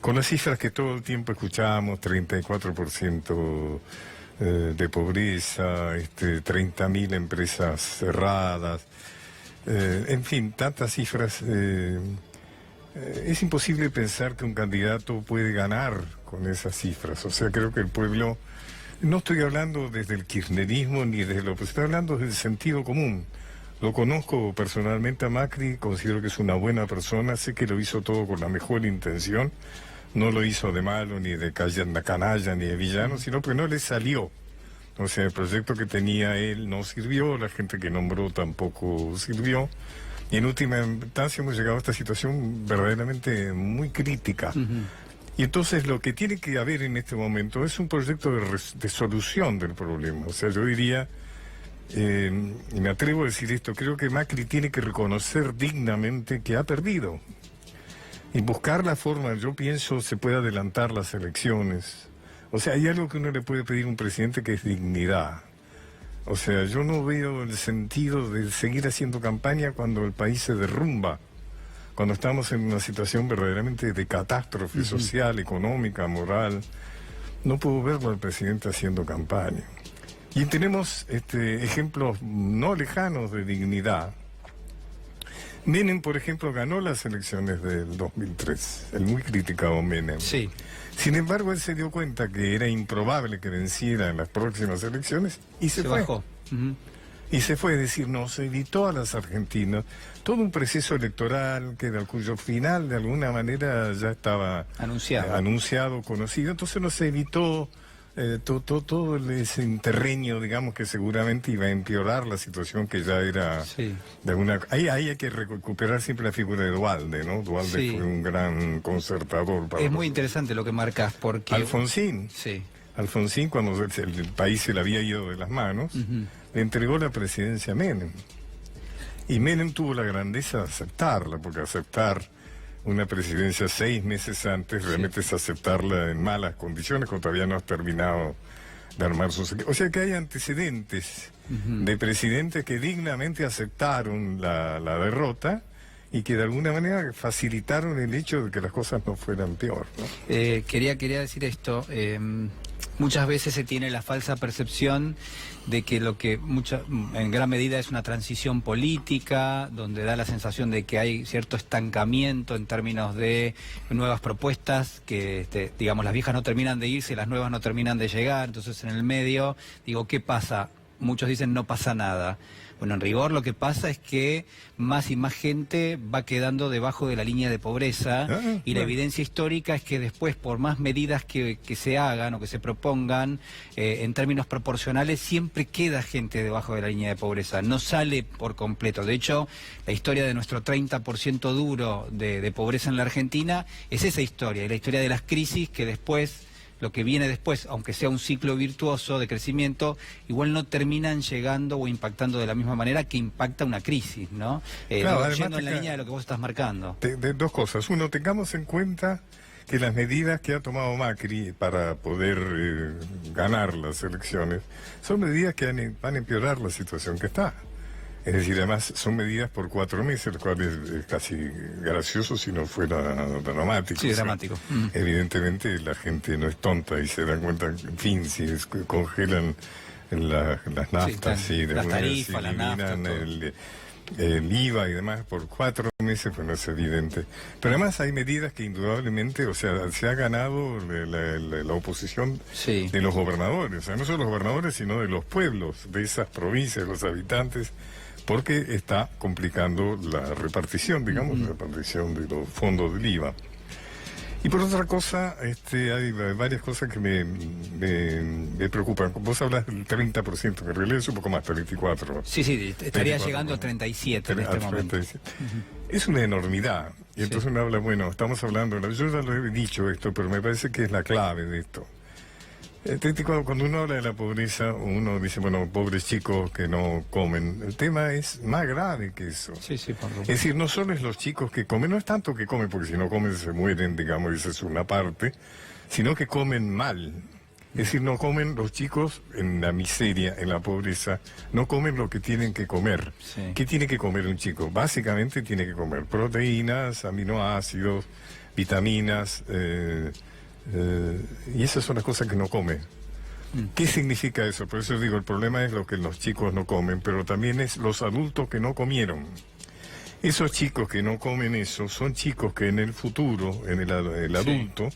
con las cifras que todo el tiempo escuchamos, 34% de pobreza, 30.000 empresas cerradas, en fin, tantas cifras, es imposible pensar que un candidato puede ganar con esas cifras. O sea, creo que el pueblo, no estoy hablando desde el kirchnerismo ni desde lo que estoy hablando desde el sentido común. Lo conozco personalmente a Macri, considero que es una buena persona, sé que lo hizo todo con la mejor intención, no lo hizo de malo, ni de canalla, ni de villano, sino que no le salió. O sea, el proyecto que tenía él no sirvió, la gente que nombró tampoco sirvió, y en última instancia hemos llegado a esta situación verdaderamente muy crítica. Y entonces lo que tiene que haber en este momento es un proyecto de solución del problema. O sea, yo diría, y me atrevo a decir esto, creo que Macri tiene que reconocer dignamente que ha perdido y buscar la forma, yo pienso, se puede adelantar las elecciones. O sea, hay algo que uno le puede pedir a un presidente que es dignidad. O sea, yo no veo el sentido de seguir haciendo campaña cuando el país se derrumba, cuando estamos en una situación verdaderamente de catástrofe social, económica, moral. No puedo verlo al presidente haciendo campaña. Y tenemos ejemplos no lejanos de dignidad. Menem, por ejemplo, ganó las elecciones del 2003, el muy criticado Menem. Sí. Sin embargo, él se dio cuenta que era improbable que venciera en las próximas elecciones y se fue. Bajó. Y se fue, es decir, nos evitó a las argentinas todo un proceso electoral cuyo final de alguna manera ya estaba anunciado, conocido. Entonces nos evitó todo ese terreno, digamos, que seguramente iba a empeorar la situación que ya era de alguna... Ahí hay que recuperar siempre la figura de Duhalde, ¿no? Duhalde fue un gran concertador. Es muy interesante lo que marcas, porque... Alfonsín. Alfonsín, cuando el país se le había ido de las manos, le entregó la presidencia a Menem. Y Menem tuvo la grandeza de aceptarla, porque aceptar una presidencia 6 meses antes realmente es aceptarla en malas condiciones, cuando todavía no has terminado de armar sus... O sea que hay antecedentes de presidentes que dignamente aceptaron la derrota y que de alguna manera facilitaron el hecho de que las cosas no fueran peor, ¿no? Quería decir esto. Muchas veces se tiene la falsa percepción de que lo que en gran medida es una transición política, donde da la sensación de que hay cierto estancamiento en términos de nuevas propuestas, que digamos las viejas no terminan de irse, las nuevas no terminan de llegar, entonces en el medio, digo, ¿qué pasa? Muchos dicen no pasa nada. Bueno, en rigor lo que pasa es que más y más gente va quedando debajo de la línea de pobreza y la evidencia histórica es que después, por más medidas que se hagan o que se propongan, en términos proporcionales, siempre queda gente debajo de la línea de pobreza, no sale por completo. De hecho, la historia de nuestro 30% duro de pobreza en la Argentina es esa historia, y la historia de las crisis que después... Lo que viene después, aunque sea un ciclo virtuoso de crecimiento, igual no terminan llegando o impactando de la misma manera que impacta una crisis, ¿no? Claro, yendo en la línea de lo que vos estás marcando. Dos cosas. Uno, tengamos en cuenta que las medidas que ha tomado Macri para poder ganar las elecciones son medidas que van a empeorar la situación que está. Es decir, además son medidas por 4 meses, lo cual es casi gracioso si no fuera dramático. Sí, dramático. Evidentemente la gente no es tonta y se da cuenta, en fin, si congelan las naftas y de las tarifas, la nafta, el IVA y demás por 4 meses, pues no es evidente. Pero además hay medidas que indudablemente, o sea, se ha ganado la oposición de los gobernadores, o sea, no solo los gobernadores, sino de los pueblos, de esas provincias, los habitantes, porque está complicando la repartición, digamos, la repartición de los fondos del IVA. Y por otra cosa, hay varias cosas que me preocupan. Vos hablas del 30%, que en realidad es un poco más, 34%. Sí, estaría llegando a 37 en este momento. Es una enormidad. Y entonces uno habla, bueno, estamos hablando, yo ya lo he dicho esto, pero me parece que es la clave de esto. Cuando uno habla de la pobreza, uno dice, bueno, pobres chicos que no comen. El tema es más grave que eso. Es decir, no solo es los chicos que comen, no es tanto que comen, porque si no comen se mueren, digamos, esa es una parte, sino que comen mal. Es decir, no comen los chicos en la miseria, en la pobreza, no comen lo que tienen que comer. ¿Qué tiene que comer un chico? Básicamente tiene que comer proteínas, aminoácidos, vitaminas, y esas son las cosas que no come. ¿Qué significa eso? Por eso digo, el problema es lo que los chicos no comen, pero también es los adultos que no comieron. Esos chicos que no comen eso son chicos que en el futuro, en el adulto,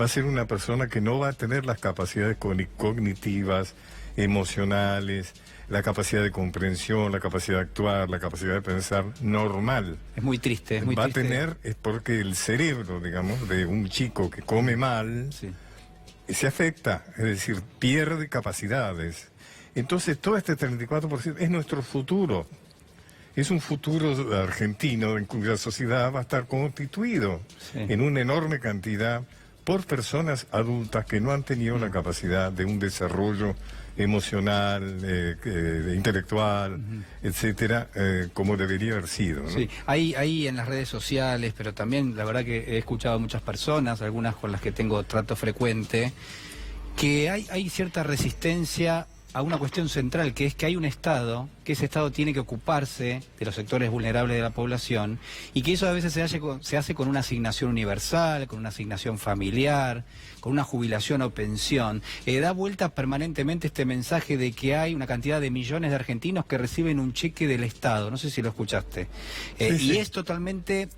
va a ser una persona que no va a tener las capacidades cognitivas, emocionales, la capacidad de comprensión, la capacidad de actuar, la capacidad de pensar normal. Es muy triste, es muy triste. Va a tener, es porque el cerebro, digamos, de un chico que come mal, se afecta, es decir, pierde capacidades. Entonces todo este 34% es nuestro futuro. Es un futuro argentino en cuya sociedad va a estar constituido en una enorme cantidad por personas adultas que no han tenido la capacidad de un desarrollo emocional, intelectual, etcétera, como debería haber sido, ¿no? Sí, hay en las redes sociales, pero también la verdad que he escuchado a muchas personas, algunas con las que tengo trato frecuente, que hay cierta resistencia a una cuestión central, que es que hay un Estado, que ese Estado tiene que ocuparse de los sectores vulnerables de la población, y que eso a veces se hace con una asignación universal, con una asignación familiar, con una jubilación o pensión. Da vuelta permanentemente este mensaje de que hay una cantidad de millones de argentinos que reciben un cheque del Estado. No sé si lo escuchaste. Y es totalmente,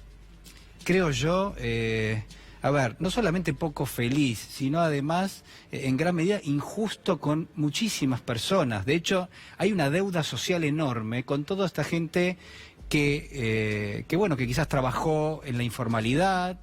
creo yo, a ver, no solamente poco feliz, sino además, en gran medida, injusto con muchísimas personas. De hecho, hay una deuda social enorme con toda esta gente que quizás trabajó en la informalidad,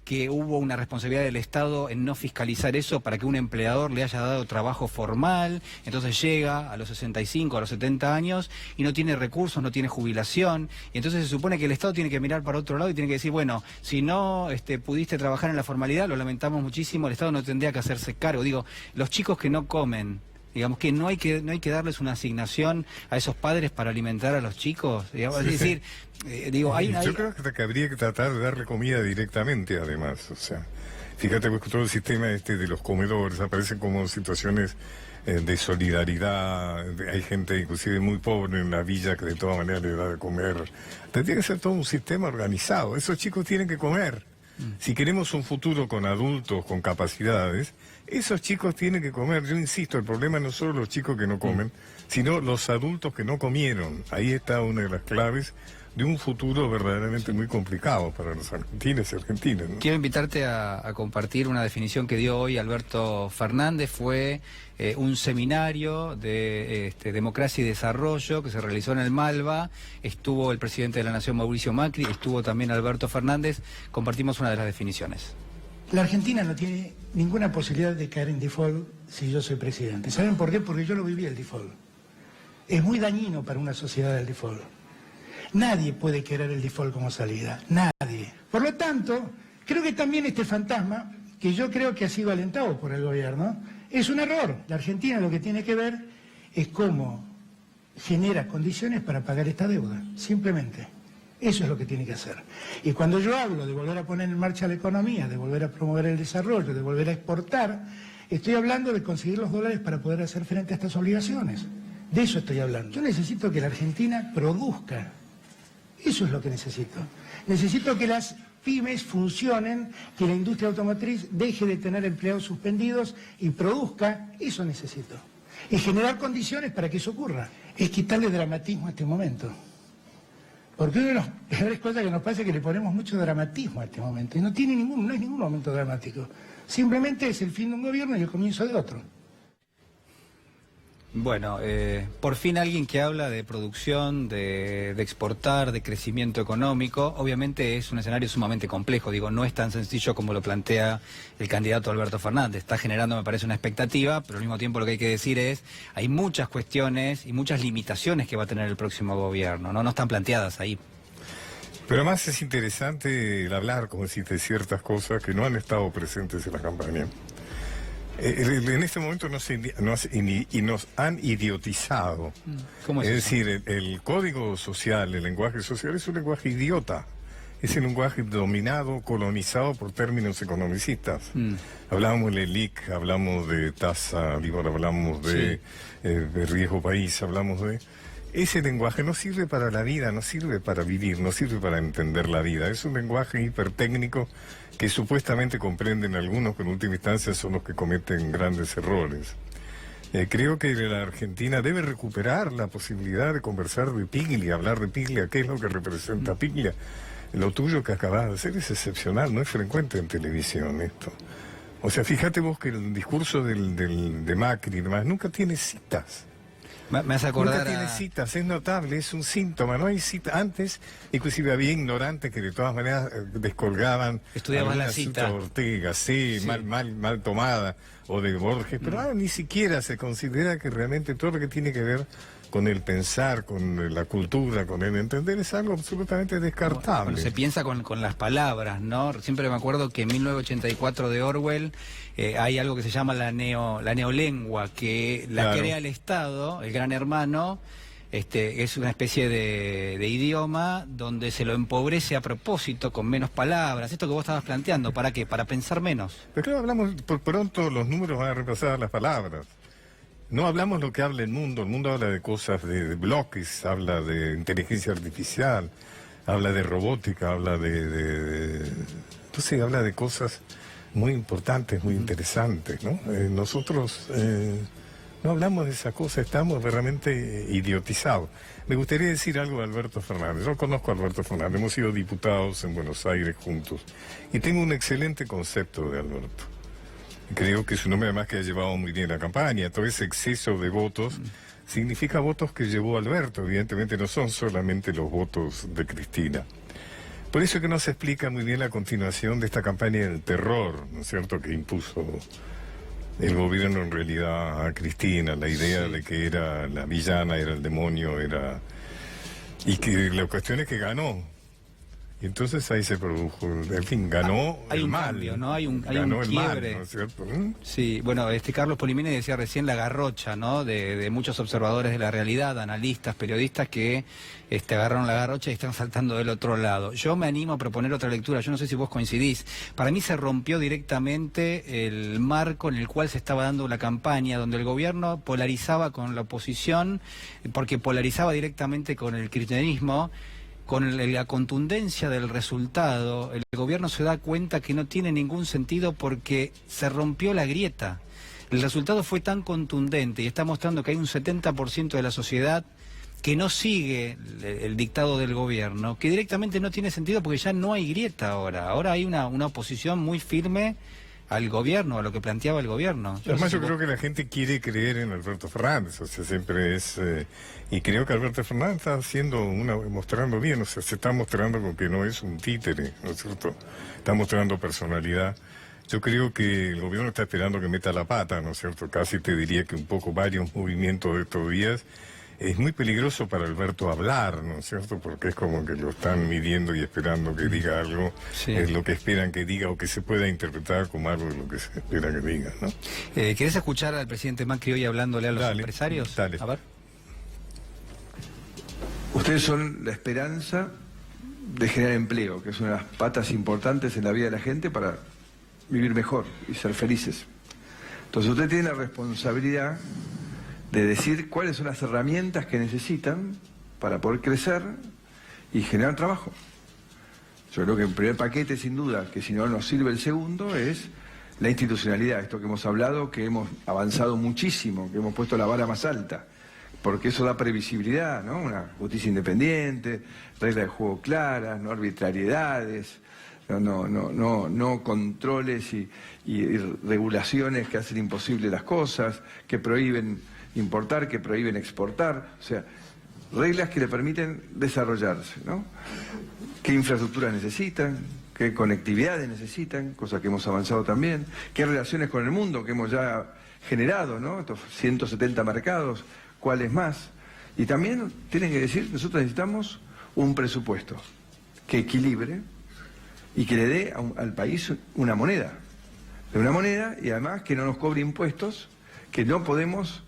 que hubo una responsabilidad del Estado en no fiscalizar eso para que un empleador le haya dado trabajo formal, entonces llega a los 65, a los 70 años y no tiene recursos, no tiene jubilación, y entonces se supone que el Estado tiene que mirar para otro lado y tiene que decir, bueno, si no pudiste trabajar en la formalidad, lo lamentamos muchísimo, el Estado no tendría que hacerse cargo. Digo, los chicos que no comen, digamos que no hay que darles una asignación a esos padres para alimentar a los chicos, digamos, es decir, yo creo que habría que tratar de darle comida directamente, además, o sea, fíjate que todo el sistema de los comedores aparecen como situaciones de solidaridad, hay gente inclusive muy pobre en la villa que de todas maneras le da de comer. Tendría que ser todo un sistema organizado, esos chicos tienen que comer. Si queremos un futuro con adultos, con capacidades, esos chicos tienen que comer. Yo insisto, el problema no es solo los chicos que no comen, sino los adultos que no comieron. Ahí está una de las claves de un futuro verdaderamente muy complicado para los argentinos y argentinas, ¿no? Quiero invitarte a compartir una definición que dio hoy Alberto Fernández. Fue un seminario de democracia y desarrollo que se realizó en el Malva. Estuvo el presidente de la Nación, Mauricio Macri, estuvo también Alberto Fernández. Compartimos una de las definiciones. La Argentina no tiene ninguna posibilidad de caer en default si yo soy presidente. ¿Saben por qué? Porque yo lo viví el default. Es muy dañino para una sociedad el default. Nadie puede querer el default como salida, nadie. Por lo tanto, creo que también este fantasma, que yo creo que ha sido alentado por el gobierno, es un error. La Argentina lo que tiene que ver es cómo genera condiciones para pagar esta deuda, simplemente. Eso es lo que tiene que hacer. Y cuando yo hablo de volver a poner en marcha la economía, de volver a promover el desarrollo, de volver a exportar, estoy hablando de conseguir los dólares para poder hacer frente a estas obligaciones. De eso estoy hablando. Yo necesito que la Argentina produzca. Eso es lo que necesito. Necesito que las pymes funcionen, que la industria automotriz deje de tener empleados suspendidos y produzca. Eso necesito. Y generar condiciones para que eso ocurra. Es quitarle dramatismo a este momento. Porque una de las peores cosas que nos pasa es que le ponemos mucho dramatismo a este momento. Y no es ningún momento dramático. Simplemente es el fin de un gobierno y el comienzo de otro. Bueno, por fin alguien que habla de producción, de exportar, de crecimiento económico. Obviamente es un escenario sumamente complejo, digo, no es tan sencillo como lo plantea el candidato Alberto Fernández. Está generando, me parece, una expectativa, pero al mismo tiempo lo que hay que decir es, hay muchas cuestiones y muchas limitaciones que va a tener el próximo gobierno, ¿no? No están planteadas ahí. Pero además es interesante el hablar, como decís, de ciertas cosas que no han estado presentes en la campaña. En este momento nos han idiotizado. ¿Cómo es eso? Decir, el código social, el lenguaje social es un lenguaje idiota. Es el lenguaje dominado, colonizado por términos economicistas. Hablamos de LELIC, hablamos de tasa LIBOR, hablamos de riesgo país, hablamos de... Ese lenguaje no sirve para la vida, no sirve para vivir, no sirve para entender la vida. Es un lenguaje hipertécnico que supuestamente comprenden algunos, que en última instancia son los que cometen grandes errores. Creo que la Argentina debe recuperar la posibilidad de conversar de Piglia, hablar de Piglia, qué es lo que representa Piglia. Lo tuyo que acabas de hacer es excepcional, no es frecuente en televisión esto. O sea, fíjate vos que el discurso de Macri y demás nunca tiene citas. Me hace acordar nunca tiene citas, es notable, es un síntoma, no hay citas. Antes, inclusive había ignorantes que de todas maneras descolgaban. Estudiaban la cita. Ortega, sí. mal tomada, o de Borges, pero ahora ni siquiera se considera que realmente todo lo que tiene que ver con el pensar, con la cultura, con el entender, es algo absolutamente descartable. Bueno, se piensa con las palabras, ¿no? Siempre me acuerdo que en 1984 de Orwell hay algo que se llama la neolengua, que la crea el Estado, el gran hermano. Es una especie de idioma donde se lo empobrece a propósito, con menos palabras. Esto que vos estabas planteando, ¿para qué? Para pensar menos. Pero claro, hablamos, por pronto los números van a reemplazar a las palabras. No hablamos lo que habla el mundo habla de cosas de bloques, habla de inteligencia artificial, habla de robótica, habla entonces habla de cosas muy importantes, muy interesantes, ¿no? Nosotros no hablamos de esa cosa, estamos realmente idiotizados. Me gustaría decir algo de Alberto Fernández. Yo conozco a Alberto Fernández, hemos sido diputados en Buenos Aires juntos y tengo un excelente concepto de Alberto. Creo que es un hombre además que ha llevado muy bien la campaña. Todo ese exceso de votos significa votos que llevó Alberto. Evidentemente no son solamente los votos de Cristina. Por eso que no se explica muy bien la continuación de esta campaña del terror, ¿no es cierto?, que impuso el gobierno en realidad a Cristina. La idea de que era la villana, era el demonio, y que la cuestión es que ganó. Y entonces ahí se produjo, en fin, ganó hay el un mal. Cambio, ¿no? Hay un quiebre. Mal, ¿no es cierto? Sí, bueno, Carlos Polimene decía recién la garrocha, ¿no? De muchos observadores de la realidad, analistas, periodistas que agarraron la garrocha y están saltando del otro lado. Yo me animo a proponer otra lectura, yo no sé si vos coincidís. Para mí se rompió directamente el marco en el cual se estaba dando la campaña, donde el gobierno polarizaba con la oposición, porque polarizaba directamente con el kirchnerismo. Con la contundencia del resultado, el gobierno se da cuenta que no tiene ningún sentido porque se rompió la grieta. El resultado fue tan contundente y está mostrando que hay un 70% de la sociedad que no sigue el dictado del gobierno, que directamente no tiene sentido porque ya no hay grieta ahora. Ahora hay una oposición muy firme al gobierno, a lo que planteaba el gobierno. Además yo creo que la gente quiere creer en Alberto Fernández, o sea, siempre es... y creo que Alberto Fernández está mostrando bien, o sea, se está mostrando con que no es un títere, ¿no es cierto? Está mostrando personalidad. Yo creo que el gobierno está esperando que meta la pata, ¿no es cierto? Casi te diría que un poco varios movimientos de estos días. Es muy peligroso para Alberto hablar, ¿no es cierto? Porque es como que lo están midiendo y esperando que diga algo, es lo que esperan que diga o que se pueda interpretar como algo de lo que se espera que diga, ¿no? ¿Querés escuchar al presidente Macri hoy hablándole a los empresarios? Dale. A ver. Ustedes son la esperanza de generar empleo, que es una de las patas importantes en la vida de la gente para vivir mejor y ser felices. Entonces usted tiene la responsabilidad de decir cuáles son las herramientas que necesitan para poder crecer y generar trabajo. Yo creo que el primer paquete, sin duda, que si no nos sirve el segundo, es la institucionalidad. Esto que hemos hablado, que hemos avanzado muchísimo, que hemos puesto la vara más alta. porque eso da previsibilidad, ¿no? Una justicia independiente, reglas de juego claras, no arbitrariedades, no controles y regulaciones que hacen imposible las cosas, que prohíben importar, que prohíben exportar, o sea, reglas que le permiten desarrollarse, ¿no? ¿Qué infraestructuras necesitan? ¿Qué conectividades necesitan? Cosa que hemos avanzado también. ¿Qué relaciones con el mundo que hemos ya generado, ¿no? Estos 170 mercados, ¿cuáles más? Y también tienen que decir, nosotros necesitamos un presupuesto que equilibre y que le dé al país una moneda. Una moneda y además que no nos cobre impuestos que no podemos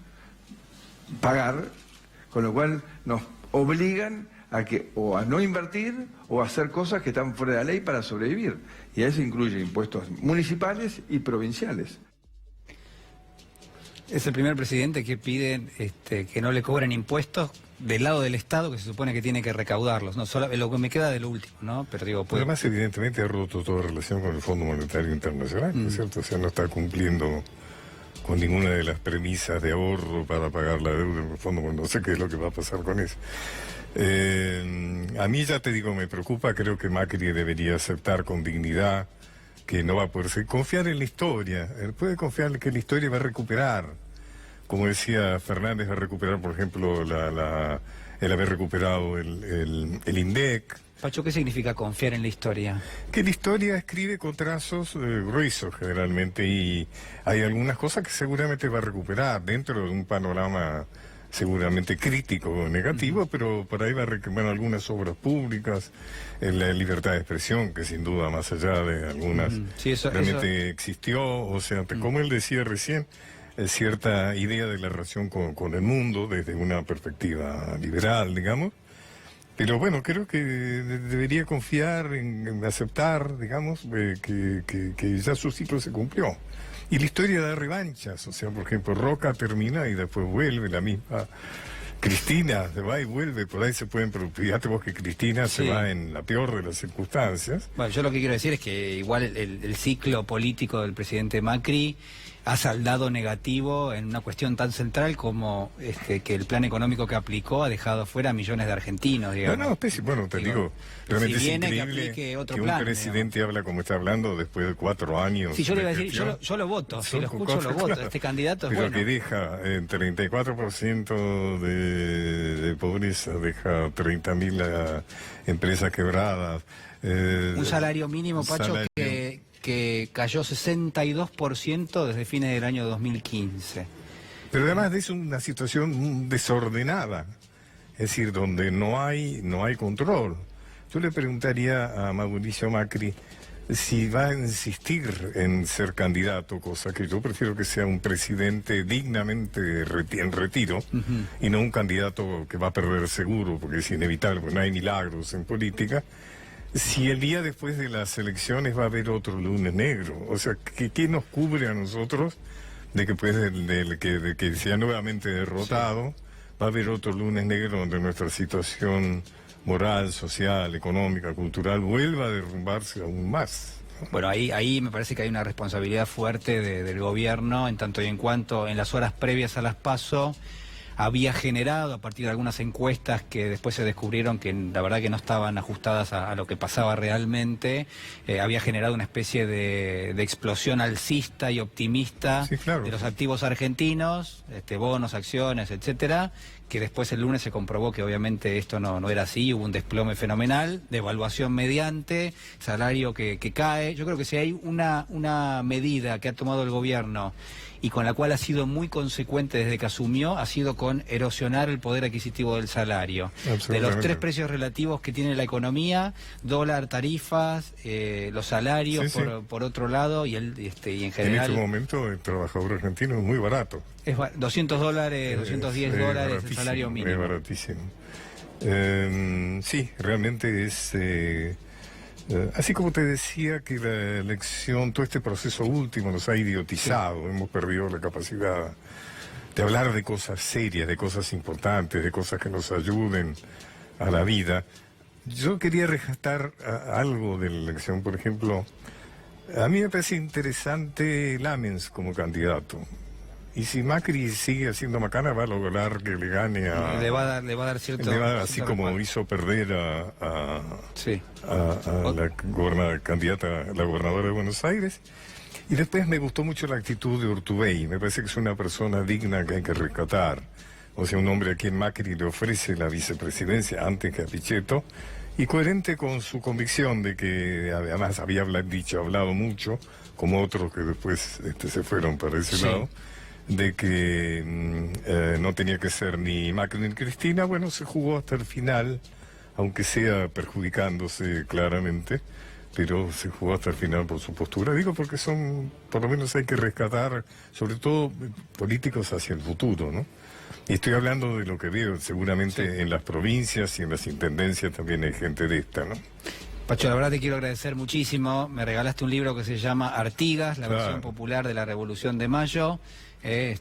pagar, con lo cual nos obligan a que o a no invertir o a hacer cosas que están fuera de la ley para sobrevivir. Y a eso incluye impuestos municipales y provinciales. Es el primer presidente que pide que no le cobren impuestos del lado del Estado, que se supone que tiene que recaudarlos. No solo lo que me queda de lo último, ¿no? Pero digo, pues... Además, evidentemente, ha roto toda relación con el Fondo Monetario Internacional, ¿no es cierto? O sea, no está cumpliendo con ninguna de las premisas de ahorro para pagar la deuda del Fondo Monetario. No sé qué es lo que va a pasar con eso. A mí, ya te digo, me preocupa. Creo que Macri debería aceptar con dignidad que no va a poder confiar en la historia. Él puede confiar en que la historia va a recuperar. Como decía Fernández, va a recuperar, por ejemplo, el haber recuperado el INDEC. Pacho, ¿qué significa confiar en la historia? Que la historia escribe con trazos gruesos generalmente, y hay algunas cosas que seguramente va a recuperar dentro de un panorama seguramente crítico o negativo, pero por ahí va a recuperar algunas obras públicas, la libertad de expresión, que sin duda, más allá de algunas, sí, realmente existió. O sea, como él decía recién, cierta idea de la relación con el mundo desde una perspectiva liberal, digamos. Pero bueno, creo que debería confiar en aceptar, digamos, que ya su ciclo se cumplió. Y la historia da revanchas, o sea, por ejemplo, Roca termina y después vuelve la misma. Cristina se va y vuelve, por ahí se pueden... Pero fíjate vos que Cristina se va en la peor de las circunstancias. Bueno, yo lo que quiero decir es que igual el ciclo político del presidente Macri ha saldado negativo en una cuestión tan central como que el plan económico que aplicó ha dejado fuera a millones de argentinos, digamos. Bueno, te digo, realmente si es increíble que plan, un presidente habla como está hablando después de 4 años. Sí, yo le iba a decir, yo lo voto, si lo escucho lo voto, este candidato es pero bueno. Que deja 34% de pobreza, deja 30.000 empresas quebradas. Un salario mínimo, Pacho, que cayó 62% desde fines del año 2015. Pero además de eso, una situación desordenada, es decir, donde no hay control. Yo le preguntaría a Mauricio Macri si va a insistir en ser candidato, cosa que yo prefiero que sea un presidente dignamente en retiro, y no un candidato que va a perder seguro, porque es inevitable, porque no hay milagros en política. Si el día después de las elecciones va a haber otro lunes negro, o sea, ¿qué nos cubre a nosotros de que de que sea nuevamente derrotado? Va a haber otro lunes negro donde nuestra situación moral, social, económica, cultural vuelva a derrumbarse aún más. Bueno, ahí me parece que hay una responsabilidad fuerte del gobierno, en tanto y en cuanto en las horas previas a las PASO había generado, a partir de algunas encuestas que después se descubrieron que la verdad que no estaban ajustadas a lo que pasaba realmente, había generado una especie de explosión alcista y optimista de los activos argentinos, bonos, acciones, etcétera, que después el lunes se comprobó que obviamente esto no era así, hubo un desplome fenomenal, devaluación mediante, salario que cae. Yo creo que si hay una medida que ha tomado el gobierno y con la cual ha sido muy consecuente desde que asumió, ha sido con erosionar el poder adquisitipo del salario. De los 3 precios relativos que tiene la economía, dólar, tarifas, los salarios por otro lado, y en general... En este momento el trabajador argentino es muy barato. Es $200, $210 el salario mínimo. Es baratísimo. Sí, realmente es... así como te decía que la elección, todo este proceso último nos ha idiotizado, hemos perdido la capacidad de hablar de cosas serias, de cosas importantes, de cosas que nos ayuden a la vida. Yo quería rescatar algo de la elección, por ejemplo, a mí me parece interesante Lamens como candidato. Y si Macri sigue haciendo macana, va a lograr que le gane a... Le va a dar cierto... Le va a dar, así como hizo perder a la candidata, la gobernadora de Buenos Aires. Y después me gustó mucho la actitud de Urtubey. Me parece que es una persona digna que hay que rescatar. O sea, un hombre a quien Macri le ofrece la vicepresidencia antes que a Pichetto, y coherente con su convicción de que además había hablado mucho, como otros que después se fueron para ese lado, de que no tenía que ser ni Macri ni Cristina. Bueno, se jugó hasta el final, aunque sea perjudicándose claramente, pero se jugó hasta el final por su postura. Digo porque por lo menos hay que rescatar, sobre todo políticos hacia el futuro, ¿no? Y estoy hablando de lo que veo, seguramente en las provincias y en las intendencias también hay gente de esta, ¿no? Pacho, la verdad te quiero agradecer muchísimo. Me regalaste un libro que se llama Artigas, la versión popular de la Revolución de Mayo.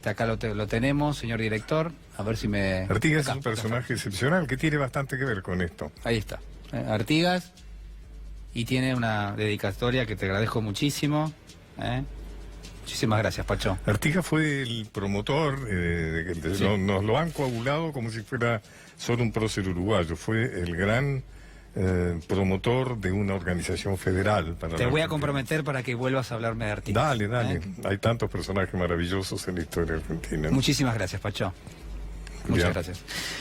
Acá lo tenemos, señor director. A ver si me... Artigas es un personaje excepcional que tiene bastante que ver con esto. Ahí está. Artigas. Y tiene una dedicatoria que te agradezco muchísimo. Muchísimas gracias, Pacho. Artigas fue el promotor, nos lo han coagulado como si fuera solo un prócer uruguayo. Fue el gran promotor de una organización federal. Te voy a comprometer para que vuelvas a hablarme de Artigas. Dale. Hay tantos personajes maravillosos en la historia argentina. Muchísimas gracias, Pacho. Muchas gracias.